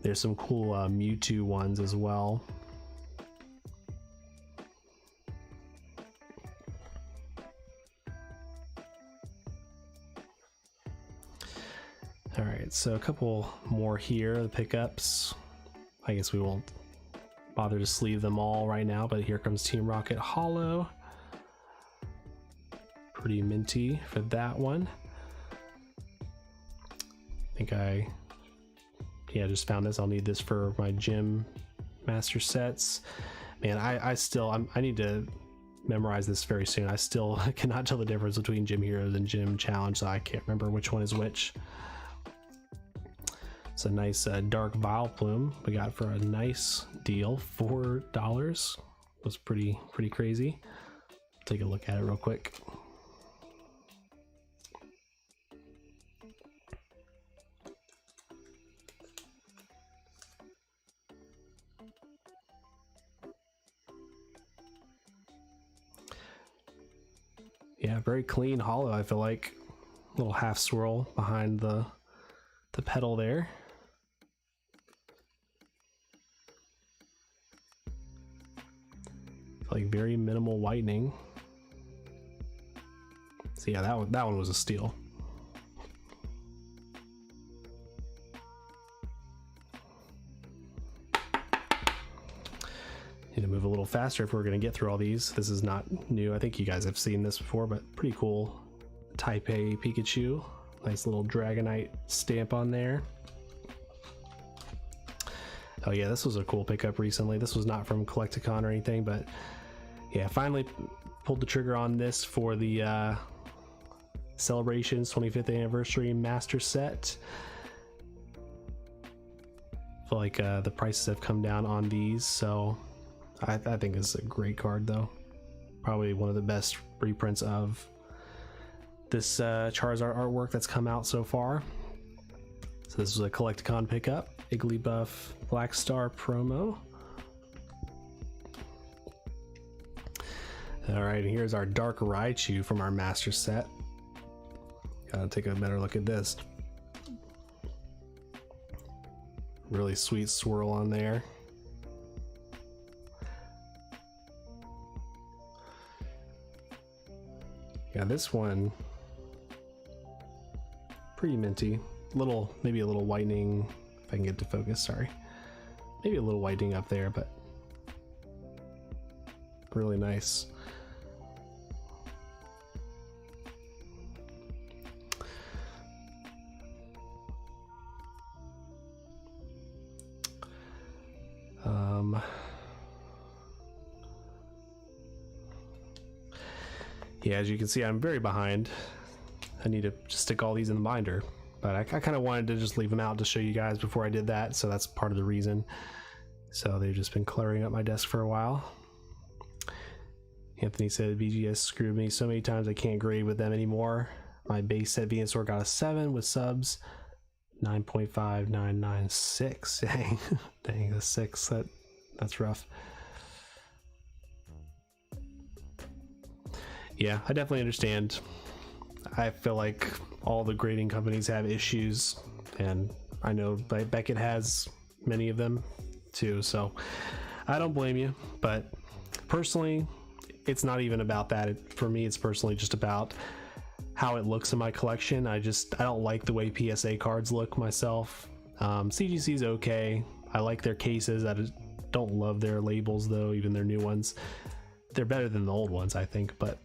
There's some cool Mewtwo ones as well. All right, so a couple more here, the pickups. I guess we won't bother to sleeve them all right now, but here comes Team Rocket Hollow. Pretty minty for that one. I think yeah, just found this. I'll need this for my gym master sets. Man, I need to memorize this very soon. I still cannot tell the difference between Gym Heroes and Gym Challenge, so I can't remember which one is which. It's a nice dark Vileplume we got for a nice deal, $4. Was pretty crazy. Take a look at it real quick. Yeah, very clean hollow. I feel like a little half swirl behind the pedal there. like very minimal whitening. So yeah, that one was a steal. Need to move a little faster if we're going to get through all these. This is not new. I think you guys have seen this before, but pretty cool. Type A Pikachu. Nice little Dragonite stamp on there. Oh yeah, this was a cool pickup recently. This was not from Collecticon or anything, but yeah, finally pulled the trigger on this for the Celebrations 25th Anniversary Master Set. I feel like the prices have come down on these, so I think it's a great card though. Probably one of the best reprints of this Charizard artwork that's come out so far. So this was a Collecticon pickup, Igglybuff Black Star promo. All right, and here's our Dark Raichu from our Master Set. Gotta take a better look at this. Really sweet swirl on there. Yeah, this one pretty minty. Maybe a little whitening, if I can get to focus, sorry. Maybe a little whitening up there, but really nice. Yeah, as you can see, I'm very behind. I need to just stick all these in the binder, but I kind of wanted to just leave them out to show you guys before I did that, so that's part of the reason. So they've just been cluttering up my desk for a while. Anthony said BGS screwed me so many times I can't grade with them anymore. My base set Venusaur got a 7 with subs. 9.5996. Dang, dang, a 6. That's rough. Yeah, I definitely understand. I feel like all the grading companies have issues, and I know Beckett has many of them too, so I don't blame you. But personally, it's not even about that. For me, it's personally just about how it looks in my collection. I don't like the way PSA cards look myself. CGC's okay. I like their cases. I don't love their labels though, even their new ones. They're better than the old ones, I think, but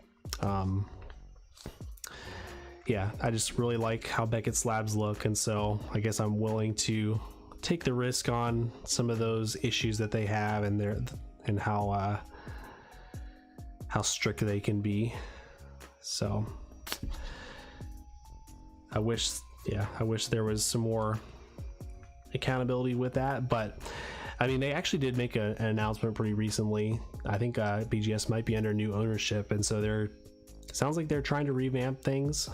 yeah, I just really like how Beckett slabs look, and so I guess I'm willing to take the risk on some of those issues that they have, and how strict they can be. So I wish there was some more accountability with that, but I mean, they actually did make an announcement pretty recently. I think BGS might be under new ownership, and so sounds like they're trying to revamp things.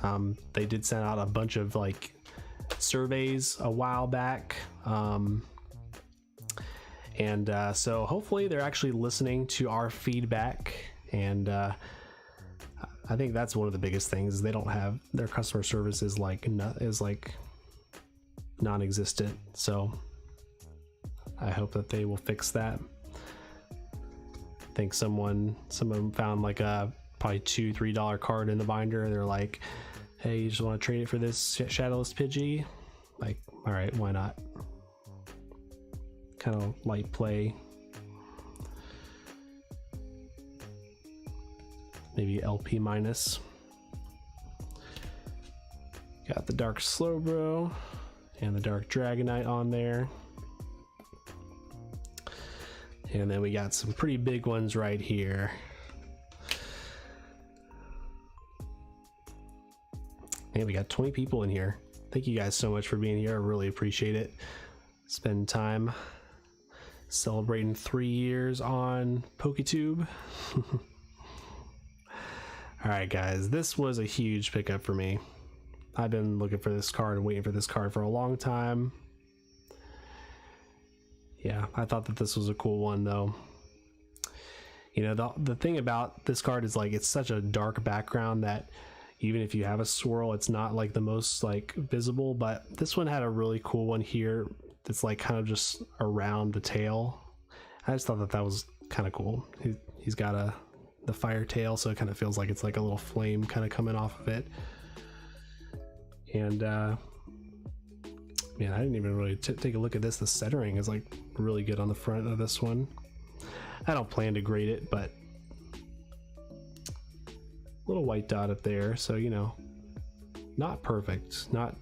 They did send out a bunch of like surveys a while back, and so hopefully they're actually listening to our feedback. And I think that's one of the biggest things. They don't have their customer service is like non-existent. So I hope that they will fix that. I think someone found like a probably $2-3 card in the binder. They're like, hey, you just want to trade it for this Shadowless Pidgey? Like, all right, why not? Kind of light play. Maybe LP minus. Got the Dark Slowbro and the Dark Dragonite on there. And then we got some pretty big ones right here. And we got 20 people in here. Thank you guys so much for being here. I really appreciate it. Spend time celebrating 3 years on PokéTube. All right, guys, this was a huge pickup for me. I've been looking for this card and waiting for this card for a long time. Yeah, I thought that this was a cool one though. You know, the thing about this card is like it's such a dark background that even if you have a swirl, it's not like the most like visible, but this one had a really cool one here that's like kind of just around the tail. I just thought that was kind of cool. You He's got the fire tail, so it kind of feels like it's like a little flame kind of coming off of it. And man, I didn't even really take a look at this. The centering is like really good on the front of this one. I don't plan to grade it, but little white dot up there, so you know, not perfect, not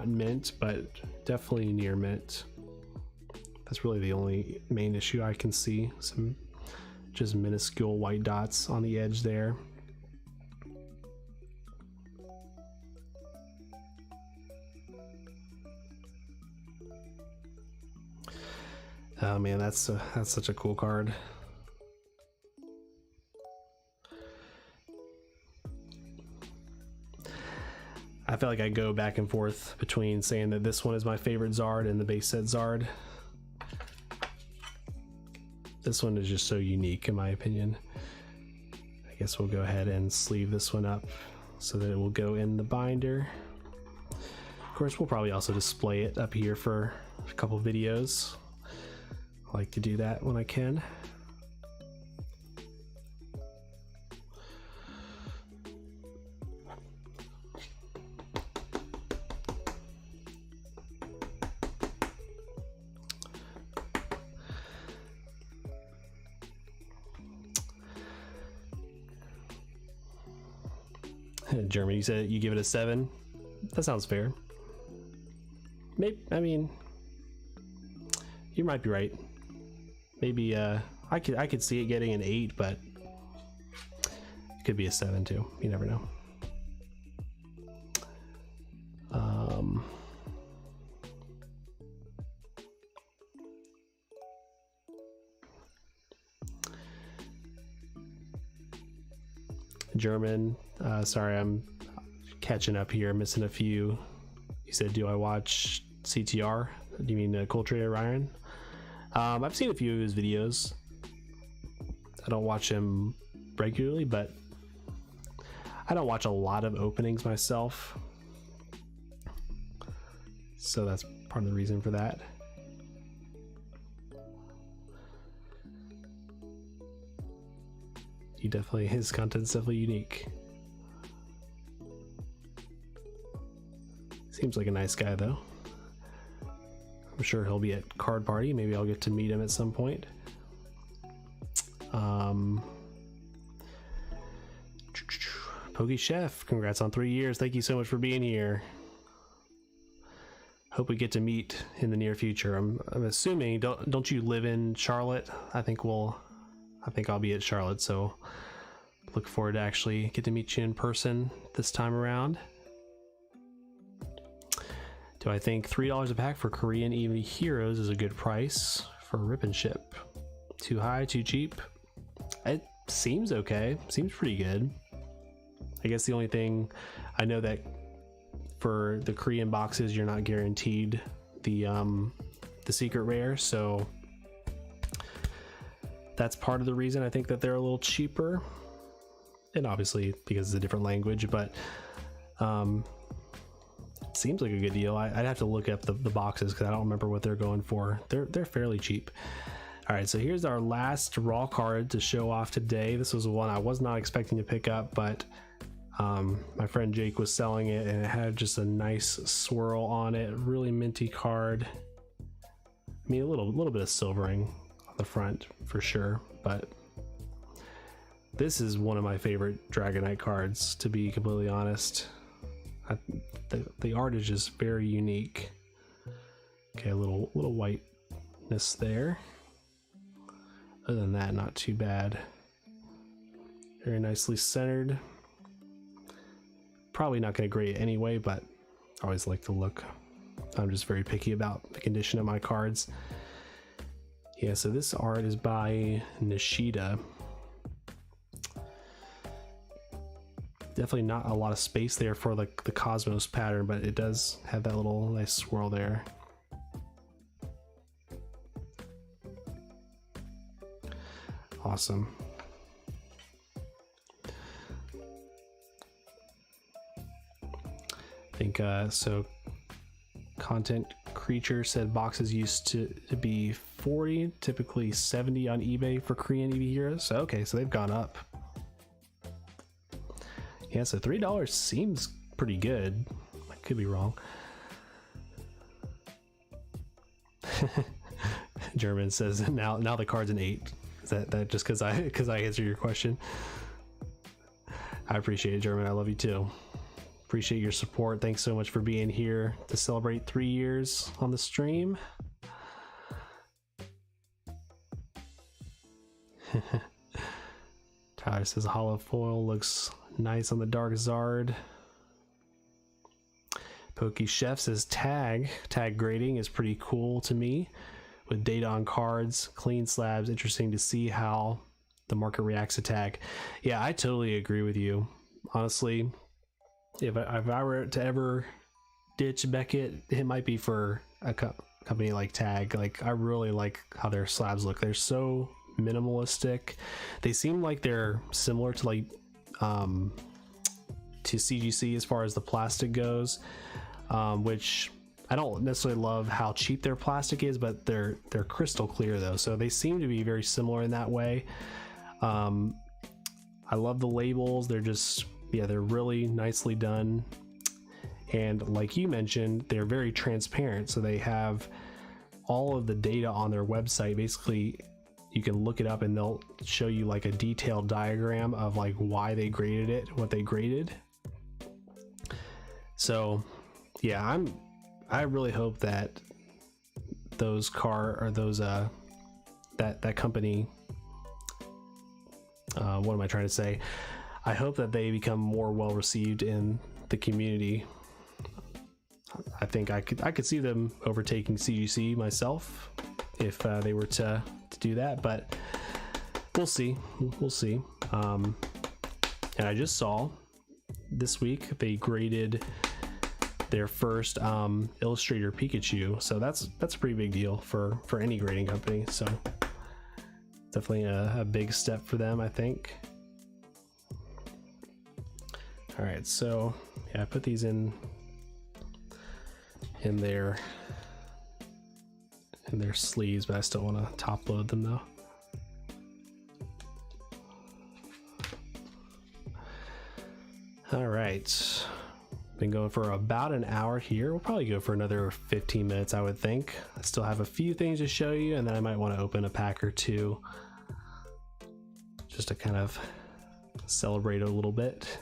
mint, but definitely near mint. That's really the only main issue I can see. Some just minuscule white dots on the edge there. Oh man, that's such a cool card. I feel like I go back and forth between saying that this one is my favorite Zard and the base set Zard. This one is just so unique in my opinion. I guess we'll go ahead and sleeve this one up so that it will go in the binder. Of course, we'll probably also display it up here for a couple videos. I like to do that when I can. Jeremy, you said you give it a 7. That sounds fair. Maybe, I mean, you might be right. Maybe I could see it getting an 8, but it could be a 7 too. You never know. German, sorry, I'm catching up here, missing a few. You said, do I watch CTR? Do you mean Coltrane Ryan? I've seen a few of his videos. I don't watch him regularly, but I don't watch a lot of openings myself, so that's part of the reason for that. His content's definitely unique. Seems like a nice guy though. I'm sure he'll be at Card Party. Maybe I'll get to meet him at some point. Poke Chef, congrats on 3 years. Thank you so much for being here. Hope we get to meet in the near future. I'm assuming, don't you live in Charlotte? I think I'll be at Charlotte, so look forward to actually get to meet you in person this time around. Do I think $3 a pack for Korean EV Heroes is a good price for rip and ship? Too high, too cheap? It seems okay. Seems pretty good. I guess the only thing, I know that for the Korean boxes you're not guaranteed the secret rare, so that's part of the reason I think that they're a little cheaper, and obviously because it's a different language, but seems like a good deal. I'd have to look up the boxes because I don't remember what they're going for. They're fairly cheap. All right, so here's our last raw card to show off today. This was one I was not expecting to pick up, but my friend Jake was selling it and it had just a nice swirl on it. Really minty card. I mean, a little bit of silvering the front for sure, but this is one of my favorite Dragonite cards, to be completely honest. The art is just very unique. Okay, a little whiteness there. Other than that, not too bad. Very nicely centered. Probably not going to grade it anyway, but I always like to look. I'm just very picky about the condition of my cards. Yeah, so this art is by Nishida. Definitely not a lot of space there for the Cosmos pattern, but it does have that little nice swirl there. Awesome. I think so. Content Creature said boxes used to be 40, typically 70 on eBay for Korean EV heroes. So, okay, so they've gone up. Yeah, so $3 seems pretty good. I could be wrong. German says now the card's an 8. Is that just because I answered your question? I appreciate it, German. I love you too. Appreciate your support. Thanks so much for being here to celebrate 3 years on the stream. Tyler says hollow foil looks nice on the Dark Zard. Pokey Chef says tag grading is pretty cool to me, with data on cards, clean slabs. Interesting to see how the market reacts to tag. Yeah, I totally agree with you. Honestly, if I were to ever ditch Beckett, it might be for a company like Tag. Like, I really like how their slabs look. They're so minimalistic. They seem like they're similar to like to CGC as far as the plastic goes, which I don't necessarily love how cheap their plastic is, but they're crystal clear though, so they seem to be very similar in that way. I love the labels. They're just, yeah, they're really nicely done, and like you mentioned, they're very transparent, so they have all of the data on their website. Basically, you can look it up and they'll show you like a detailed diagram of like why they graded it, what they graded. So yeah, I really hope that those that company, what am I trying to say? I hope that they become more well received in the community. I think I could see them overtaking CGC myself if they were to do that, but we'll see. And I just saw this week they graded their first Illustrator Pikachu, so that's a pretty big deal for any grading company. So definitely a big step for them, I think. All right, so yeah, I put these in their sleeves, but I still want to top load them though. All right, been going for about an hour here. We'll probably go for another 15 minutes, I would think. I still have a few things to show you, and then I might want to open a pack or two just to kind of celebrate a little bit.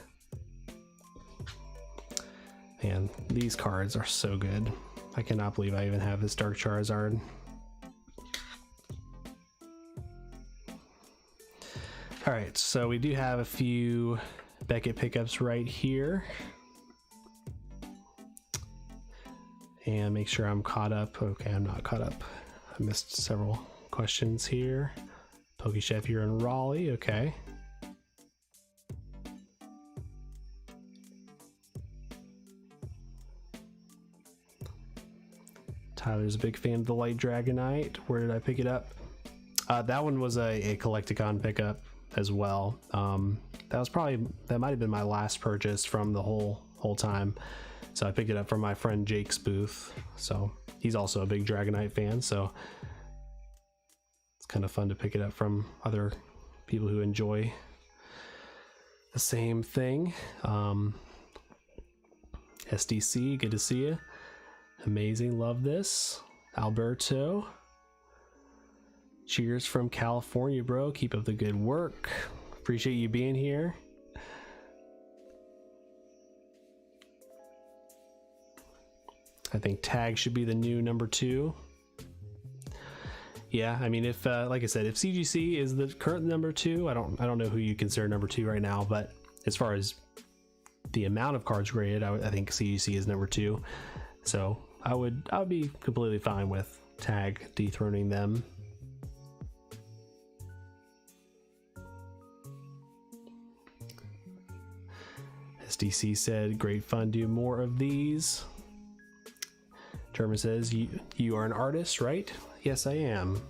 And these cards are so good. I cannot believe I even have this Dark Charizard. All right, so we do have a few Beckett pickups right here. And make sure I'm caught up. Okay, I'm not caught up. I missed several questions here. PokeChef, you're in Raleigh, okay. Tyler's a big fan of the Light Dragonite. Where did I pick it up? That one was a Collecticon pickup as well. That might have been my last purchase from the whole time. So I picked it up from my friend Jake's booth. So he's also a big Dragonite fan. So it's kind of fun to pick it up from other people who enjoy the same thing. SDC, good to see you. Amazing, love this. Alberto, cheers from California, bro. Keep up the good work. Appreciate you being here. I think Tag should be the new number 2. Yeah, I mean, if like I said, if CGC is the current number 2, I don't know who you consider number 2 right now, but as far as the amount of cards graded, I think CGC is number 2. So I would be completely fine with Tag dethroning them. SDC said, great fun, do more of these. German says, you are an artist, right? Yes, I am.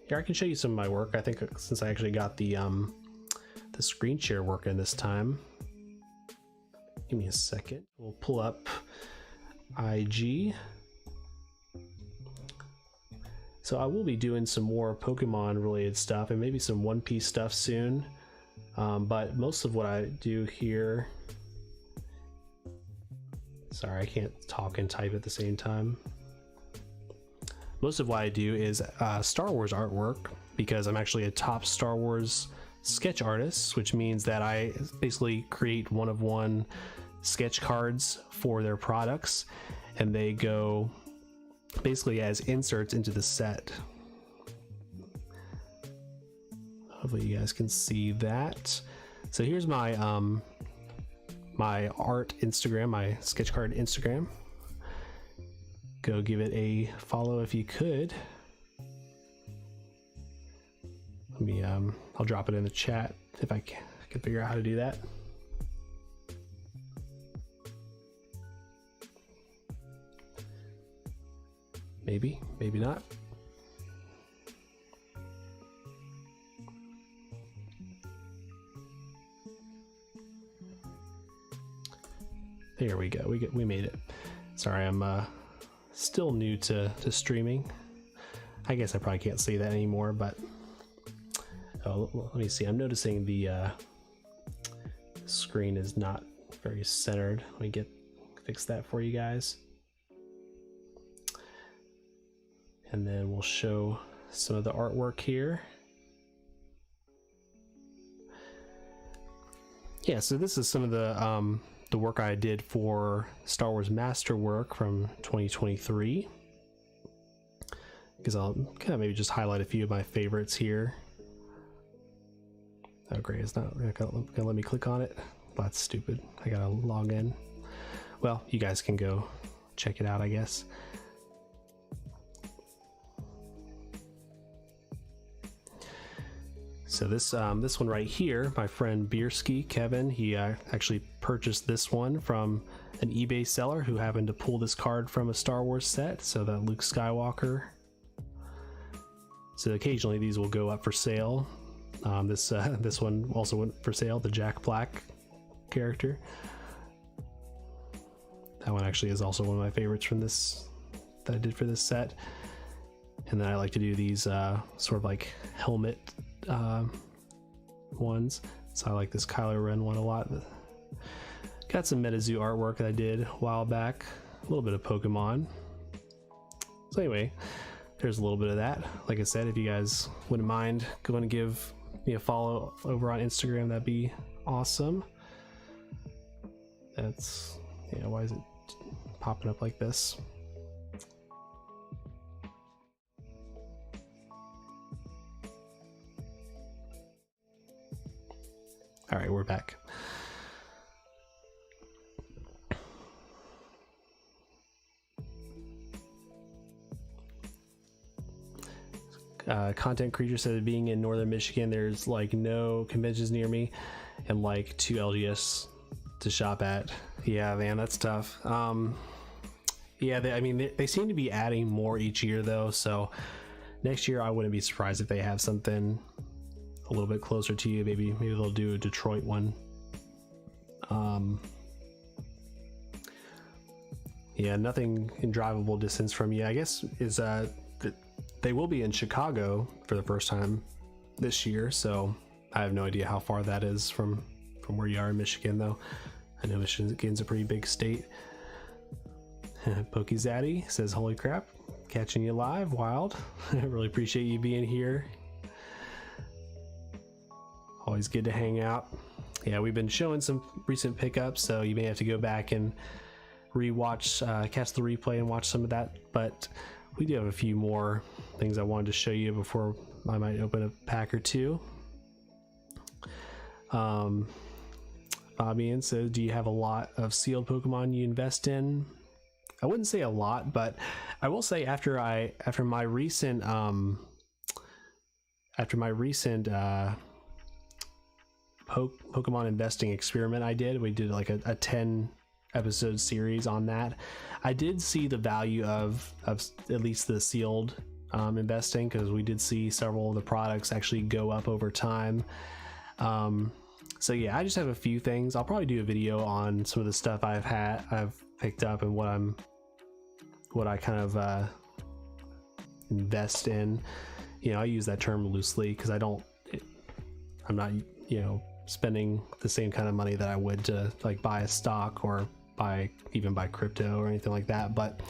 Here, I can show you some of my work. I think since I actually got the screen share working this time. Give me a second. We'll pull up IG. So I will be doing some more Pokemon related stuff and maybe some One Piece stuff soon. But most of what I do here, sorry, I can't talk and type at the same time. Most of what I do is Star Wars artwork, because I'm actually a top Star Wars sketch artist, which means that I basically create one-of-one sketch cards for their products, and they go basically as inserts into the set. Hopefully you guys can see that. So here's my my art Instagram, my sketch card Instagram. Go give it a follow if you could. Let me I'll drop it in the chat if I can figure out how to do that. Maybe, maybe not. There we go. We made it. Sorry, I'm still new to streaming. I guess I probably can't say that anymore, but let me see. I'm noticing the screen is not very centered. Let me fix that for you guys. And then we'll show some of the artwork here. Yeah, so this is some of the work I did for Star Wars Masterwork from 2023. Because I'll kind of maybe just highlight a few of my favorites here. Oh great, it's not gonna let me click on it. That's stupid. I gotta log in. Well, you guys can go check it out, I guess. So this one right here, my friend Bierski, Kevin, he actually purchased this one from an eBay seller who happened to pull this card from a Star Wars set, so that Luke Skywalker. So occasionally these will go up for sale. This one also went for sale, the Jack Black character. That one actually is also one of my favorites from this that I did for this set. And then I like to do these sort of like helmet ones. So I like this Kylo Ren one a lot. Got some MetaZoo artwork that I did a while back. A little bit of Pokemon. So anyway, there's a little bit of that. Like I said, if you guys wouldn't mind going to give me a follow over on Instagram, that'd be awesome. That's, yeah, why is it popping up like this? All right, we're back. Content Creature said, being in northern Michigan, there's like no conventions near me and like 2 LGS to shop at. Yeah, man, that's tough. Yeah, I mean, they seem to be adding more each year though, so next year I wouldn't be surprised if they have something a little bit closer to you. Maybe they'll do a Detroit one. Yeah, nothing in drivable distance from you, I guess, is they will be in Chicago for the first time this year, so I have no idea how far that is from where you are in Michigan, though. I know Michigan's a pretty big state. PokeZaddy says, holy crap, catching you live, wild. I really appreciate you being here. Always good to hang out. Yeah, we've been showing some recent pickups, so you may have to go back and rewatch, catch the replay and watch some of that, but we do have a few more things I wanted to show you before I might open a pack or two. Fabian says, do you have a lot of sealed Pokemon you invest in? I wouldn't say a lot, but I will say after my recent Pokemon investing experiment we did like a 10 episode series on that. I did see the value of at least the sealed investing, because we did see several of the products actually go up over time. So yeah, I just have a few things. I'll probably do a video on some of the stuff I've picked up and what I kind of invest in. You know, I use that term loosely because I'm not, you know, spending the same kind of money that I would to like buy a stock or even buy crypto or anything like that. But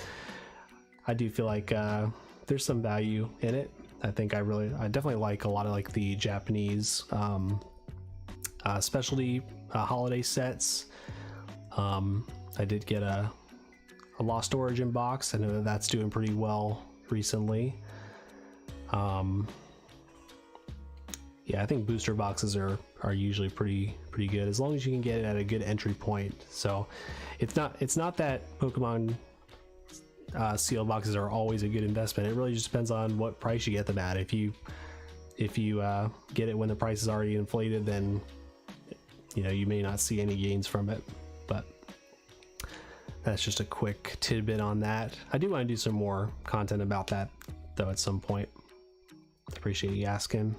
I do feel like there's some value in it. I think I definitely like a lot of like the Japanese specialty holiday sets. I did get a Lost Origin box. I know that that's doing pretty well recently. Yeah, I think booster boxes are usually pretty good as long as you can get it at a good entry point. So it's not that Pokemon sealed boxes are always a good investment. It really just depends on what price you get them at. If you get it when the price is already inflated, then you know you may not see any gains from it. But that's just a quick tidbit on that. I do want to do some more content about that though at some point. Appreciate you asking.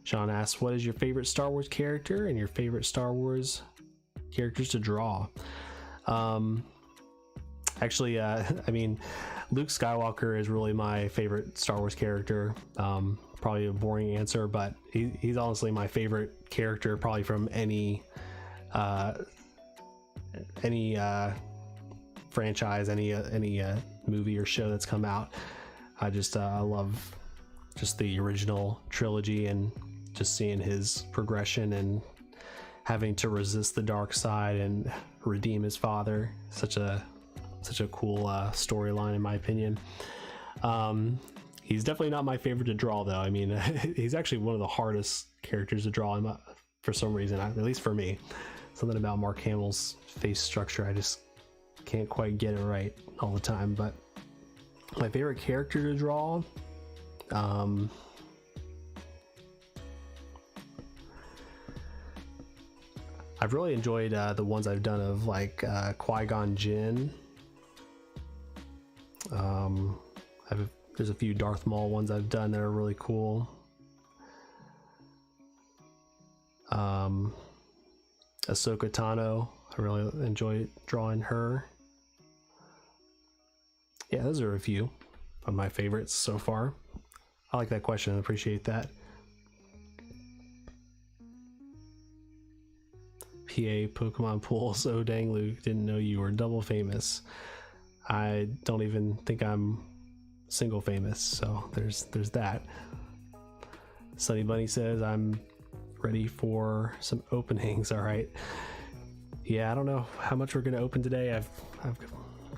Sean asks, what is your favorite Star Wars character and your favorite Star Wars characters to draw? Actually, I mean, Luke Skywalker is really my favorite Star Wars character. Probably a boring answer, but he's honestly my favorite character probably from any franchise, any movie or show that's come out. I love just the original trilogy and just seeing his progression and having to resist the dark side and redeem his father. Such a cool storyline in my opinion. He's definitely not my favorite to draw though. I mean, he's actually one of the hardest characters to draw for some reason, at least for me. Something about Mark Hamill's face structure, I just can't quite get it right all the time. But my favorite character to draw, I've really enjoyed the ones I've done of like Qui-Gon Jinn. There's a few Darth Maul ones I've done that are really cool. Ahsoka Tano, I really enjoy drawing her. Yeah, those are a few of my favorites so far. I like that question and appreciate that. PA Pokemon Pools. Oh dang, Luke, didn't know you were double famous. I don't even think I'm single famous, so there's that. Sunny Bunny says I'm ready for some openings. All right. Yeah, I don't know how much we're gonna open today. I've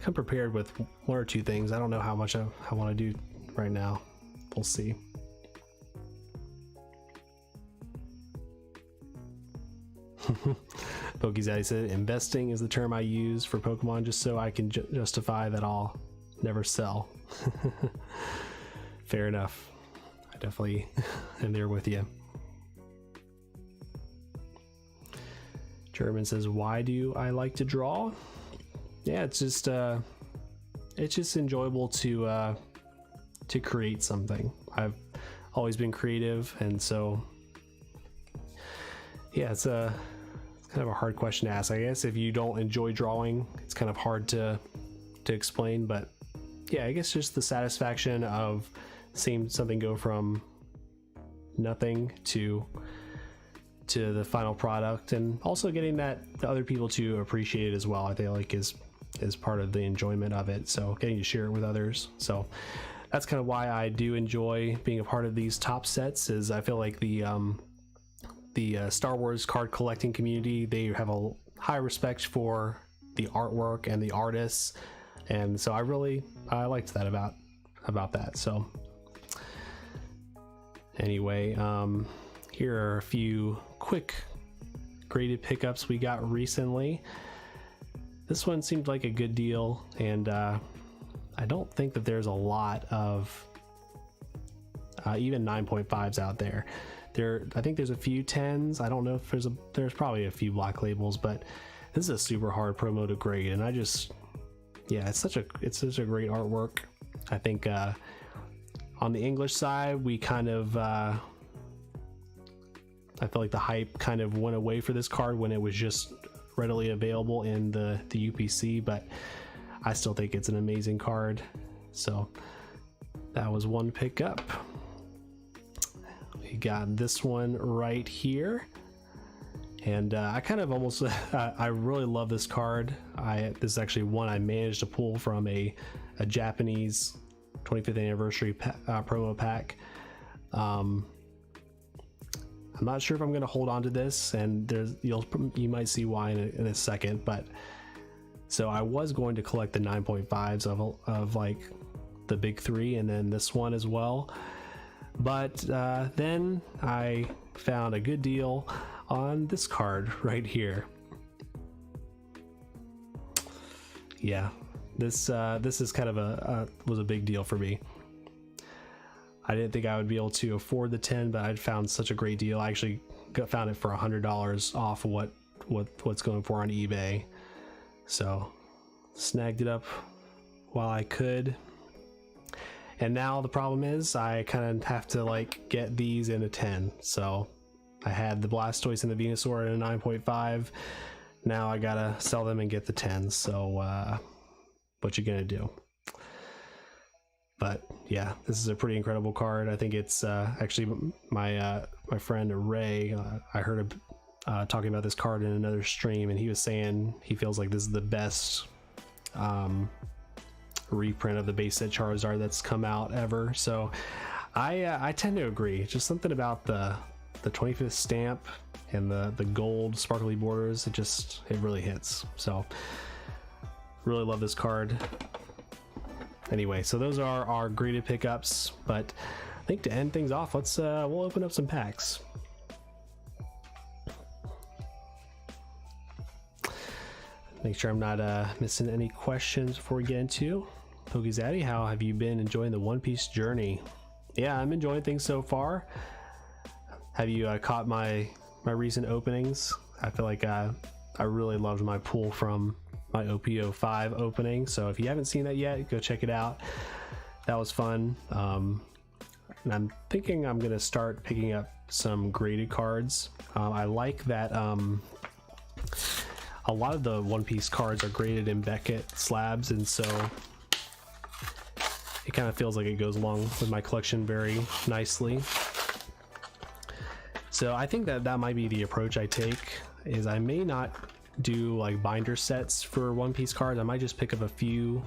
come prepared with one or two things. I don't know how much I want to do right now. We'll see. Pokezaddy said, investing is the term I use for Pokemon just so I can justify that I'll never sell. Fair enough. I definitely am there with you. German says, why do I like to draw? Yeah, it's just enjoyable to create something. I've always been creative, and so yeah, it's kind of a hard question to ask. I guess if you don't enjoy drawing, it's kind of hard to explain, but yeah, I guess just the satisfaction of seeing something go from nothing to the final product, and also getting that other people to appreciate it as well, I feel like is part of the enjoyment of it. So getting to share it with others. So that's kind of why I do enjoy being a part of these top sets, is I feel like the Star Wars card collecting community, they have a high respect for the artwork and the artists, and so I liked that about that. So anyway, here are a few quick graded pickups we got recently. This one seemed like a good deal, and I don't think that there's a lot of even 9.5s out there. I think there's a few 10s. I don't know if there's probably a few black labels, but this is a super hard promo to grade, and it's such a great artwork. I think on the English side, we kind of I feel like the hype kind of went away for this card when it was just readily available in the UPC, but I still think it's an amazing card. So That was one pickup. We got this one right here. And I kind of almost, I really love this card. This is actually one I managed to pull from a Japanese 25th anniversary promo pack. I'm not sure if I'm going to hold on to this, and you might see why in a second. But so I was going to collect the 9.5s of like the big three, and then this one as well. But then I found a good deal on this card right here. Yeah, this is kind of was a big deal for me. I didn't think I would be able to afford the 10, but I'd found such a great deal. I actually found it for $100 off of what's going for on eBay. So snagged it up while I could. And now the problem is I kind of have to like get these in a 10. So I had the Blastoise and the Venusaur in a 9.5. Now I gotta sell them and get the 10s. So what you gonna do? But yeah, this is a pretty incredible card. I think it's actually my friend Ray. I heard him talking about this card in another stream, and he was saying he feels like this is the best reprint of the base set Charizard that's come out ever. So I tend to agree. Just something about the 25th stamp and the gold sparkly borders, it really hits. So really love this card. Anyway, so those are our graded pickups, but I think to end things off, we'll open up some packs. Make sure I'm not missing any questions before we get into PokeZaddy. How have you been enjoying the One Piece journey? Yeah, I'm enjoying things so far. Have you caught my recent openings? I feel like I really loved my pull from my OP05 opening, so if you haven't seen that yet, go check it out. That was fun. And I'm thinking I'm gonna start picking up some graded cards. I like that a lot of the One Piece cards are graded in Beckett slabs, and so it kind of feels like it goes along with my collection very nicely. So I think that might be the approach I take, is I may not do like binder sets for One Piece cards. I might just pick up a few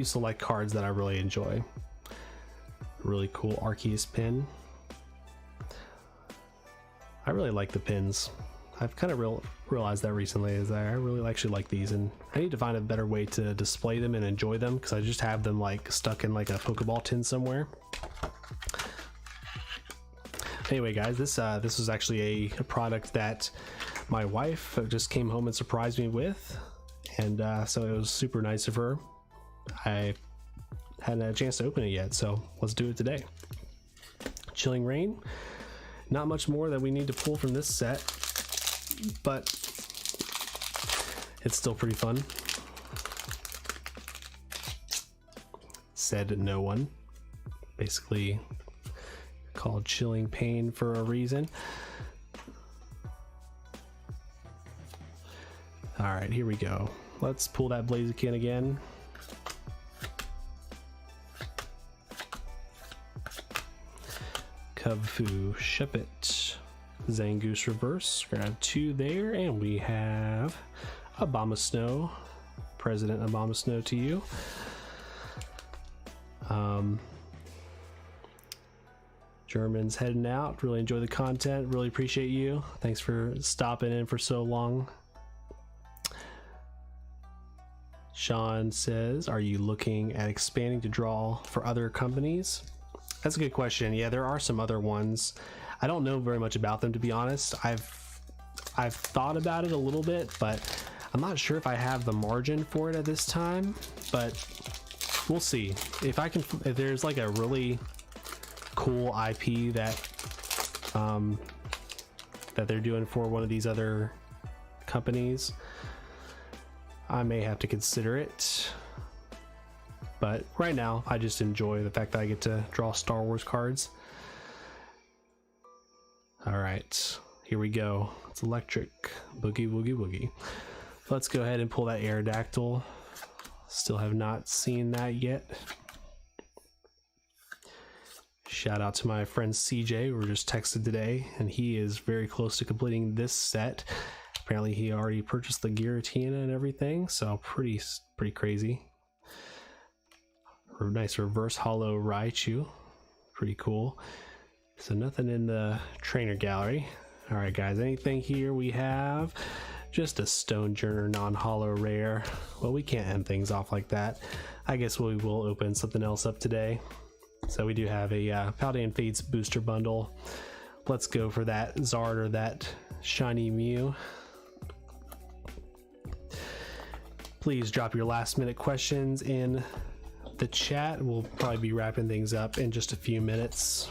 select cards that I really enjoy. Really cool Arceus pin. I really like the pins. I've kind of realized that recently, is that I really actually like these, and I need to find a better way to display them and enjoy them, because I just have them like stuck in like a Pokeball tin somewhere. Anyway guys, this was actually a product that my wife just came home and surprised me with, and so it was super nice of her. I hadn't had a chance to open it yet, so let's do it today. Chilling Rain. Not much more that we need to pull from this set, but it's still pretty fun. Said no one. Basically called Chilling Pain for a reason. All right, here we go. Let's pull that Blaziken again. Kubfu, Shuppet, Zangoose Reverse, grab 2 there, and we have Abomasnow, President Abomasnow to you. German's heading out. Really enjoy the content. Really appreciate you. Thanks for stopping in for so long. Sean says, are you looking at expanding to draw for other companies? That's a good question. Yeah, there are some other ones. I don't know very much about them, to be honest. I've thought about it a little bit, but I'm not sure if I have the margin for it at this time, but we'll see. If there's like a really cool IP that they're doing for one of these other companies, I may have to consider it. But right now, I just enjoy the fact that I get to draw Star Wars cards. All right, here we go. It's electric. Boogie, woogie, woogie. Let's go ahead and pull that Aerodactyl. Still have not seen that yet. Shout out to my friend CJ. We were just texted today, and he is very close to completing this set. Apparently he already purchased the Giratina and everything, so pretty crazy. Nice reverse hollow Raichu, pretty cool. So nothing in the trainer gallery. All right guys, anything here? We have just a Stonejourner non-hollow rare. Well, we can't end things off like that. I guess we will open something else up today. So we do have a Paldean Fates booster bundle. Let's go for that Zard or that shiny Mew. Please drop your last minute questions in the chat. We'll probably be wrapping things up in just a few minutes.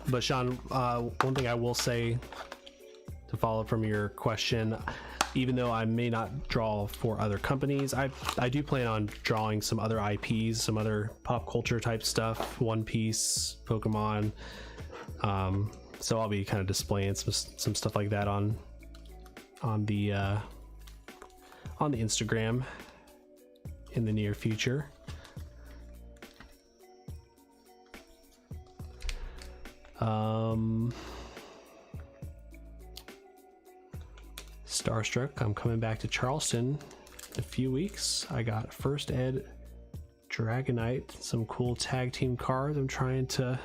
But Sean, one thing I will say to follow up from your question, even though I may not draw for other companies, I do plan on drawing some other IPs, some other pop culture type stuff, One Piece, Pokemon. So I'll be kind of displaying some stuff like that on the Instagram in the near future. Starstruck, I'm coming back to Charleston in a few weeks. I got First Ed Dragonite, some cool tag team cards I'm trying to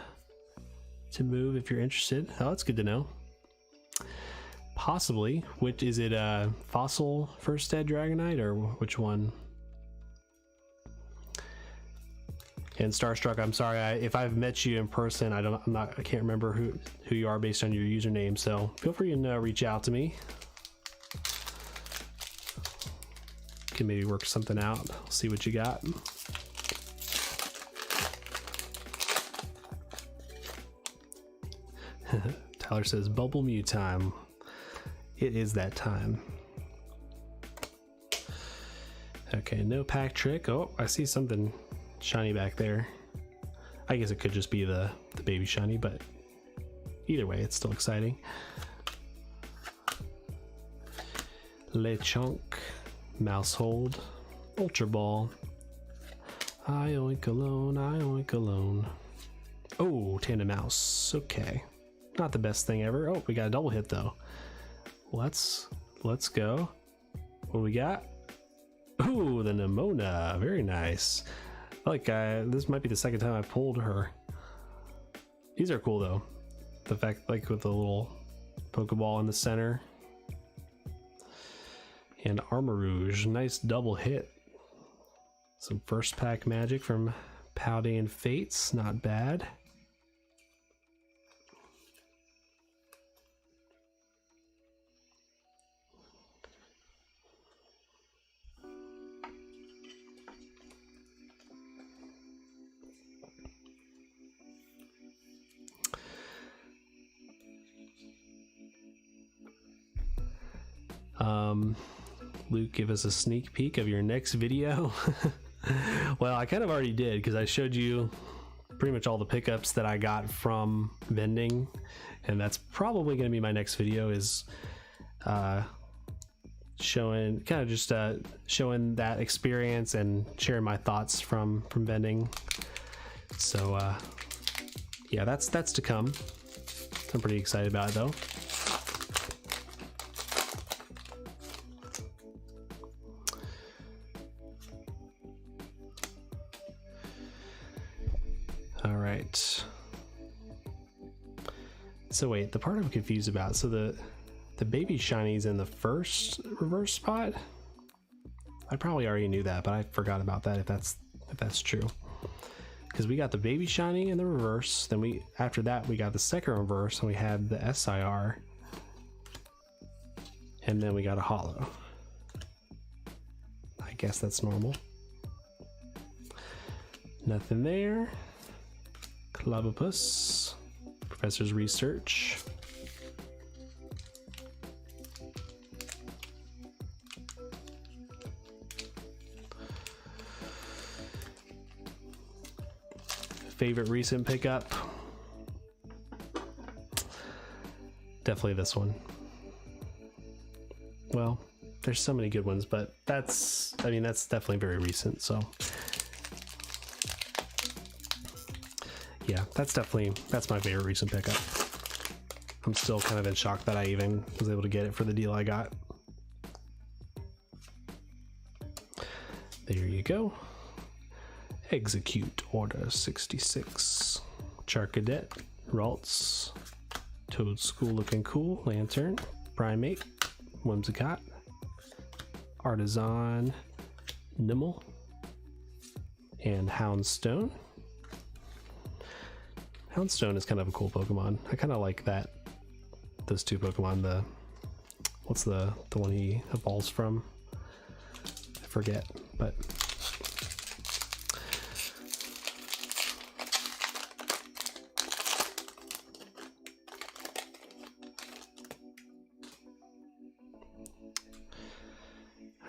move if you're interested. Oh, that's good to know. Possibly. Which is it, Fossil First Ed Dragonite or which one? And Starstruck, I'm sorry if I've met you in person. I can't remember who you are based on your username. So feel free to reach out to me. Can maybe work something out. See what you got. Tyler says Bubble Mew time. It is that time. Okay, no pack trick. Oh, I see something shiny back there. I guess it could just be the baby shiny, but either way, it's still exciting. Lechonk, Mousehold, Ultra Ball. I oink alone, I oink alone. Oh, Tandem Mouse. Okay, not the best thing ever. Oh, we got a double hit though. Let's go. What do we got? Ooh, the Nimona. Very nice. Like this might be the second time I pulled her. These are cool though. The fact, like with the little Pokeball in the center. And Armarouge, nice double hit. Some first pack magic from Paldean Fates, not bad. Luke, give us a sneak peek of your next video. Well, I kind of already did because I showed you pretty much all the pickups that I got from vending, and that's probably going to be my next video, is showing showing that experience and sharing my thoughts from vending. So yeah, that's to come. I'm pretty excited about it though. All right. So wait, the part I'm confused about. So the baby shinies in the first reverse spot. I probably already knew that, but I forgot about that. If that's true, because we got the baby shiny in the reverse. Then after that we got the second reverse, and we had the SIR, and then we got a hollow. I guess that's normal. Nothing there. Clavopus, Professor's Research. Favorite recent pickup? Definitely this one. well, there's so many good ones, but that's definitely very recent. So yeah, that's my favorite recent pickup. I'm still kind of in shock that I even was able to get it for the deal I got. There you go. Execute order 66. Charcadet, Ralts, Toad School looking cool, Lantern, Primate, Whimsicott, Artisan, Nimble, and Houndstone. Houndstone is kind of a cool Pokemon. I kind of like that. Those two Pokemon. What's the one he evolves from? I forget, but.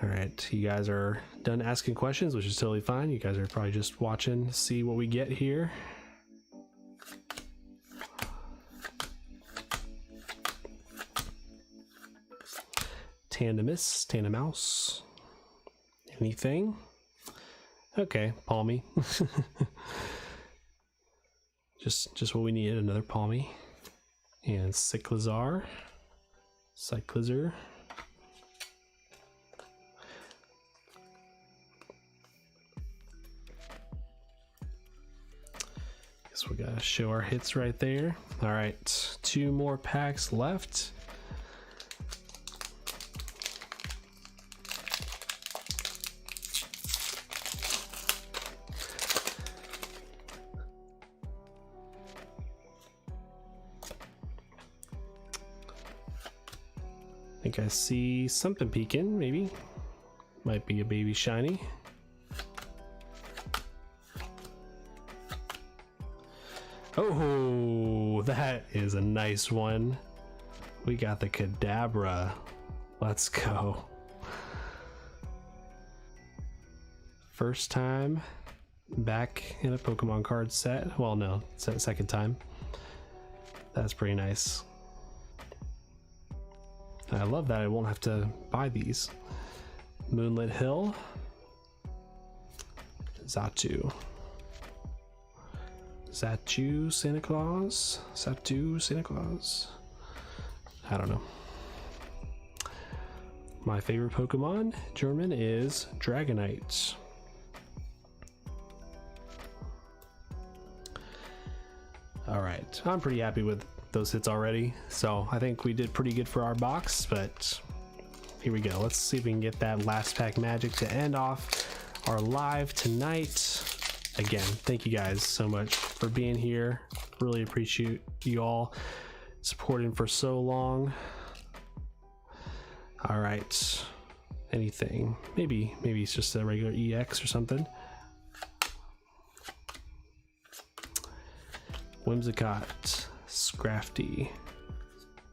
All right, you guys are done asking questions, which is totally fine. You guys are probably just watching to see what we get here. Tandemus, Tandemouse. Anything? Okay, Palmy. just what we needed, another Palmy. And Cyclizar. Guess we gotta show our hits right there. All right, 2 more packs left. I think I see something peeking, maybe. Might be a baby shiny. Oh, that is a nice one. We got the Kadabra. Let's go. First time back in a Pokemon card set. Well, no, it's the second time. That's pretty nice. I love that I won't have to buy these. Moonlit Hill, Zatu, Santa Claus, I don't know. My favorite Pokemon, German, is Dragonite. All right, I'm pretty happy with those hits already, so I think we did pretty good for our box, but here we go. Let's see if we can get that last pack magic to end off our live tonight. Again, thank you guys so much for being here. Really appreciate you all supporting for so long. All right, anything, maybe it's just a regular EX or something. Whimsicott, Scrafty,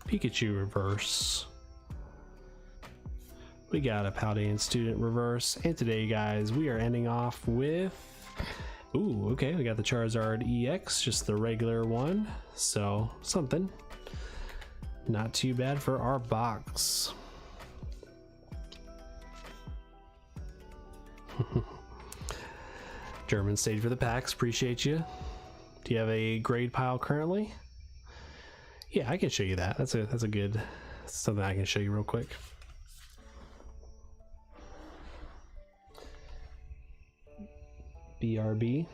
Pikachu reverse. We got a Paldean student reverse, and today, guys, we are ending off with. Ooh, okay, we got the Charizard EX, just the regular one, so something. Not too bad for our box. German stage for the packs, appreciate you. Do you have a grade pile currently? Yeah, I can show you that. That's a good something I can show you real quick. BRB.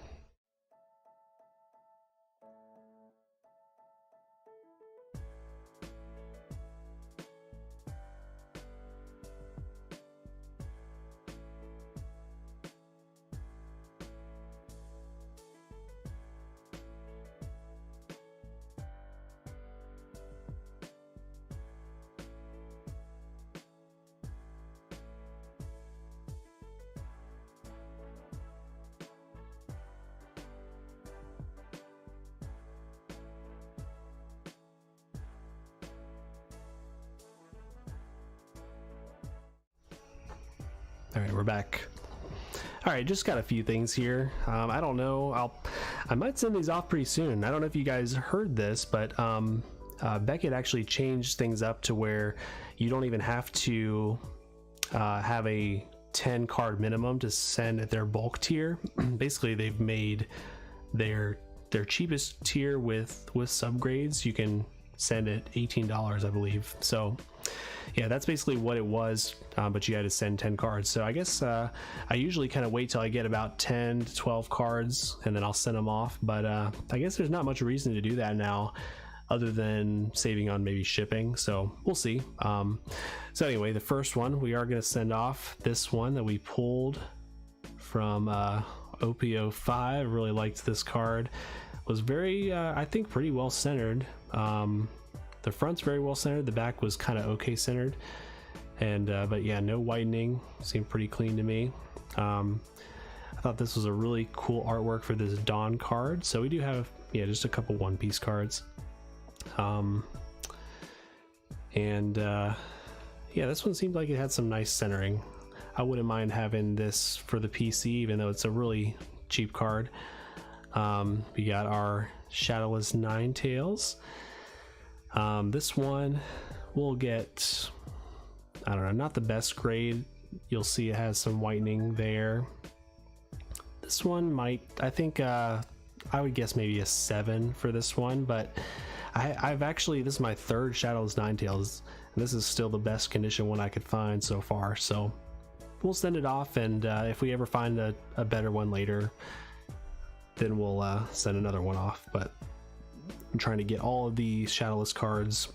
All right, we're back. All right, just got a few things here. I don't know. I might send these off pretty soon. I don't know if you guys heard this, but Beckett actually changed things up to where you don't even have to have a 10 card minimum to send at their bulk tier. Basically, they've made their cheapest tier with subgrades. You can send at $18, I believe. So yeah, that's basically what it was, but you had to send 10 cards. So I guess I usually kind of wait till I get about 10 to 12 cards and then I'll send them off, but I guess there's not much reason to do that now other than saving on maybe shipping, so we'll see. So anyway, the first one we are going to send off, this one that we pulled from OP05. Really liked this card. Was very I think pretty well centered. The front's very well centered, the back was kind of okay centered, and but yeah, no whitening, seemed pretty clean to me. I thought this was a really cool artwork for this Dawn card. So we do have, yeah, just a couple one piece cards. Yeah, this one seemed like it had some nice centering. I wouldn't mind having this for the PC, even though it's a really cheap card. We got our Shadowless Ninetales. This one will get, I don't know, not the best grade. You'll see it has some whitening there. This one might, I think, I would guess maybe a 7 for this one, but I've actually, this is my third Shadowless Ninetales, and this is still the best condition one I could find so far. So we'll send it off, and if we ever find a better one later, then we'll send another one off. But I'm trying to get all of these Shadowless cards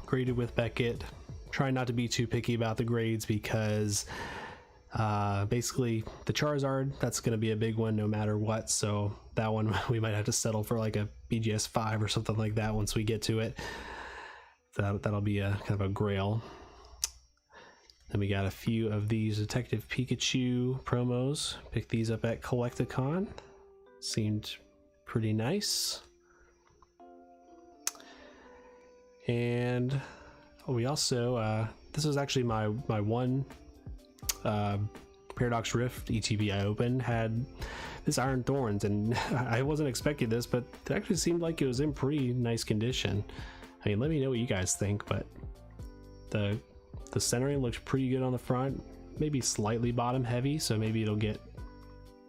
graded with Beckett. Trying not to be too picky about the grades, because basically the Charizard, that's going to be a big one no matter what, so that one we might have to settle for like a BGS 5 or something like that once we get to it. That'll be a kind of a grail. Then we got a few of these Detective Pikachu promos. Picked these up at Collecticon. Seemed pretty nice. And we also, this was actually my one Paradox Rift ETB I opened, had this Iron Thorns, and I wasn't expecting this, but it actually seemed like it was in pretty nice condition. I mean, let me know what you guys think, but the centering looks pretty good on the front, maybe slightly bottom heavy, so maybe we'll get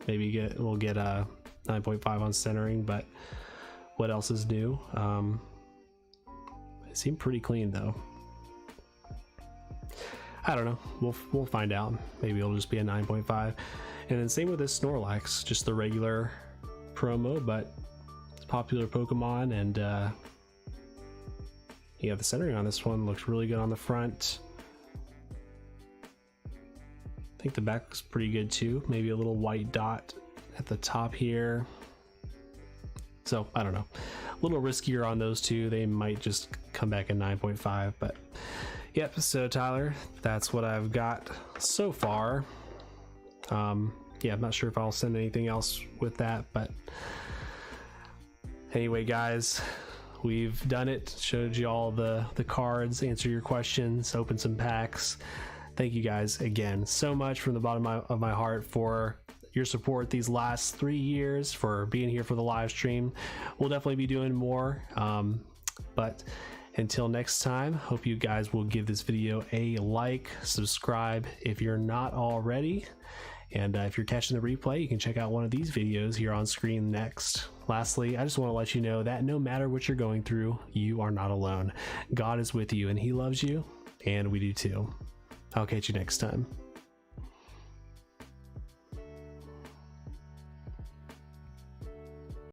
a 9.5 on centering, but what else is new? It seemed pretty clean though. I don't know, we'll find out. Maybe it'll just be a 9.5. And then same with this Snorlax, just the regular promo, but it's popular Pokemon, and yeah, the centering on this one looks really good on the front. I think the back looks pretty good too. Maybe a little white dot at the top here. So I don't know, a little riskier on those two. They might just come back at 9.5, but yep. So Tyler, that's what I've got so far. Yeah, I'm not sure if I'll send anything else with that, but anyway, guys, we've done it. Showed you all the cards, answered your questions, opened some packs. Thank you guys again so much from the bottom of my heart for your support these last 3 years, for being here for the live stream. We'll definitely be doing more, but until next time, hope you guys will give this video a like, subscribe if you're not already, and if you're catching the replay, you can check out one of these videos here on screen next. Lastly, I just want to let you know that no matter what you're going through, you are not alone. God is with you, and He loves you, and we do too. I'll catch you next time.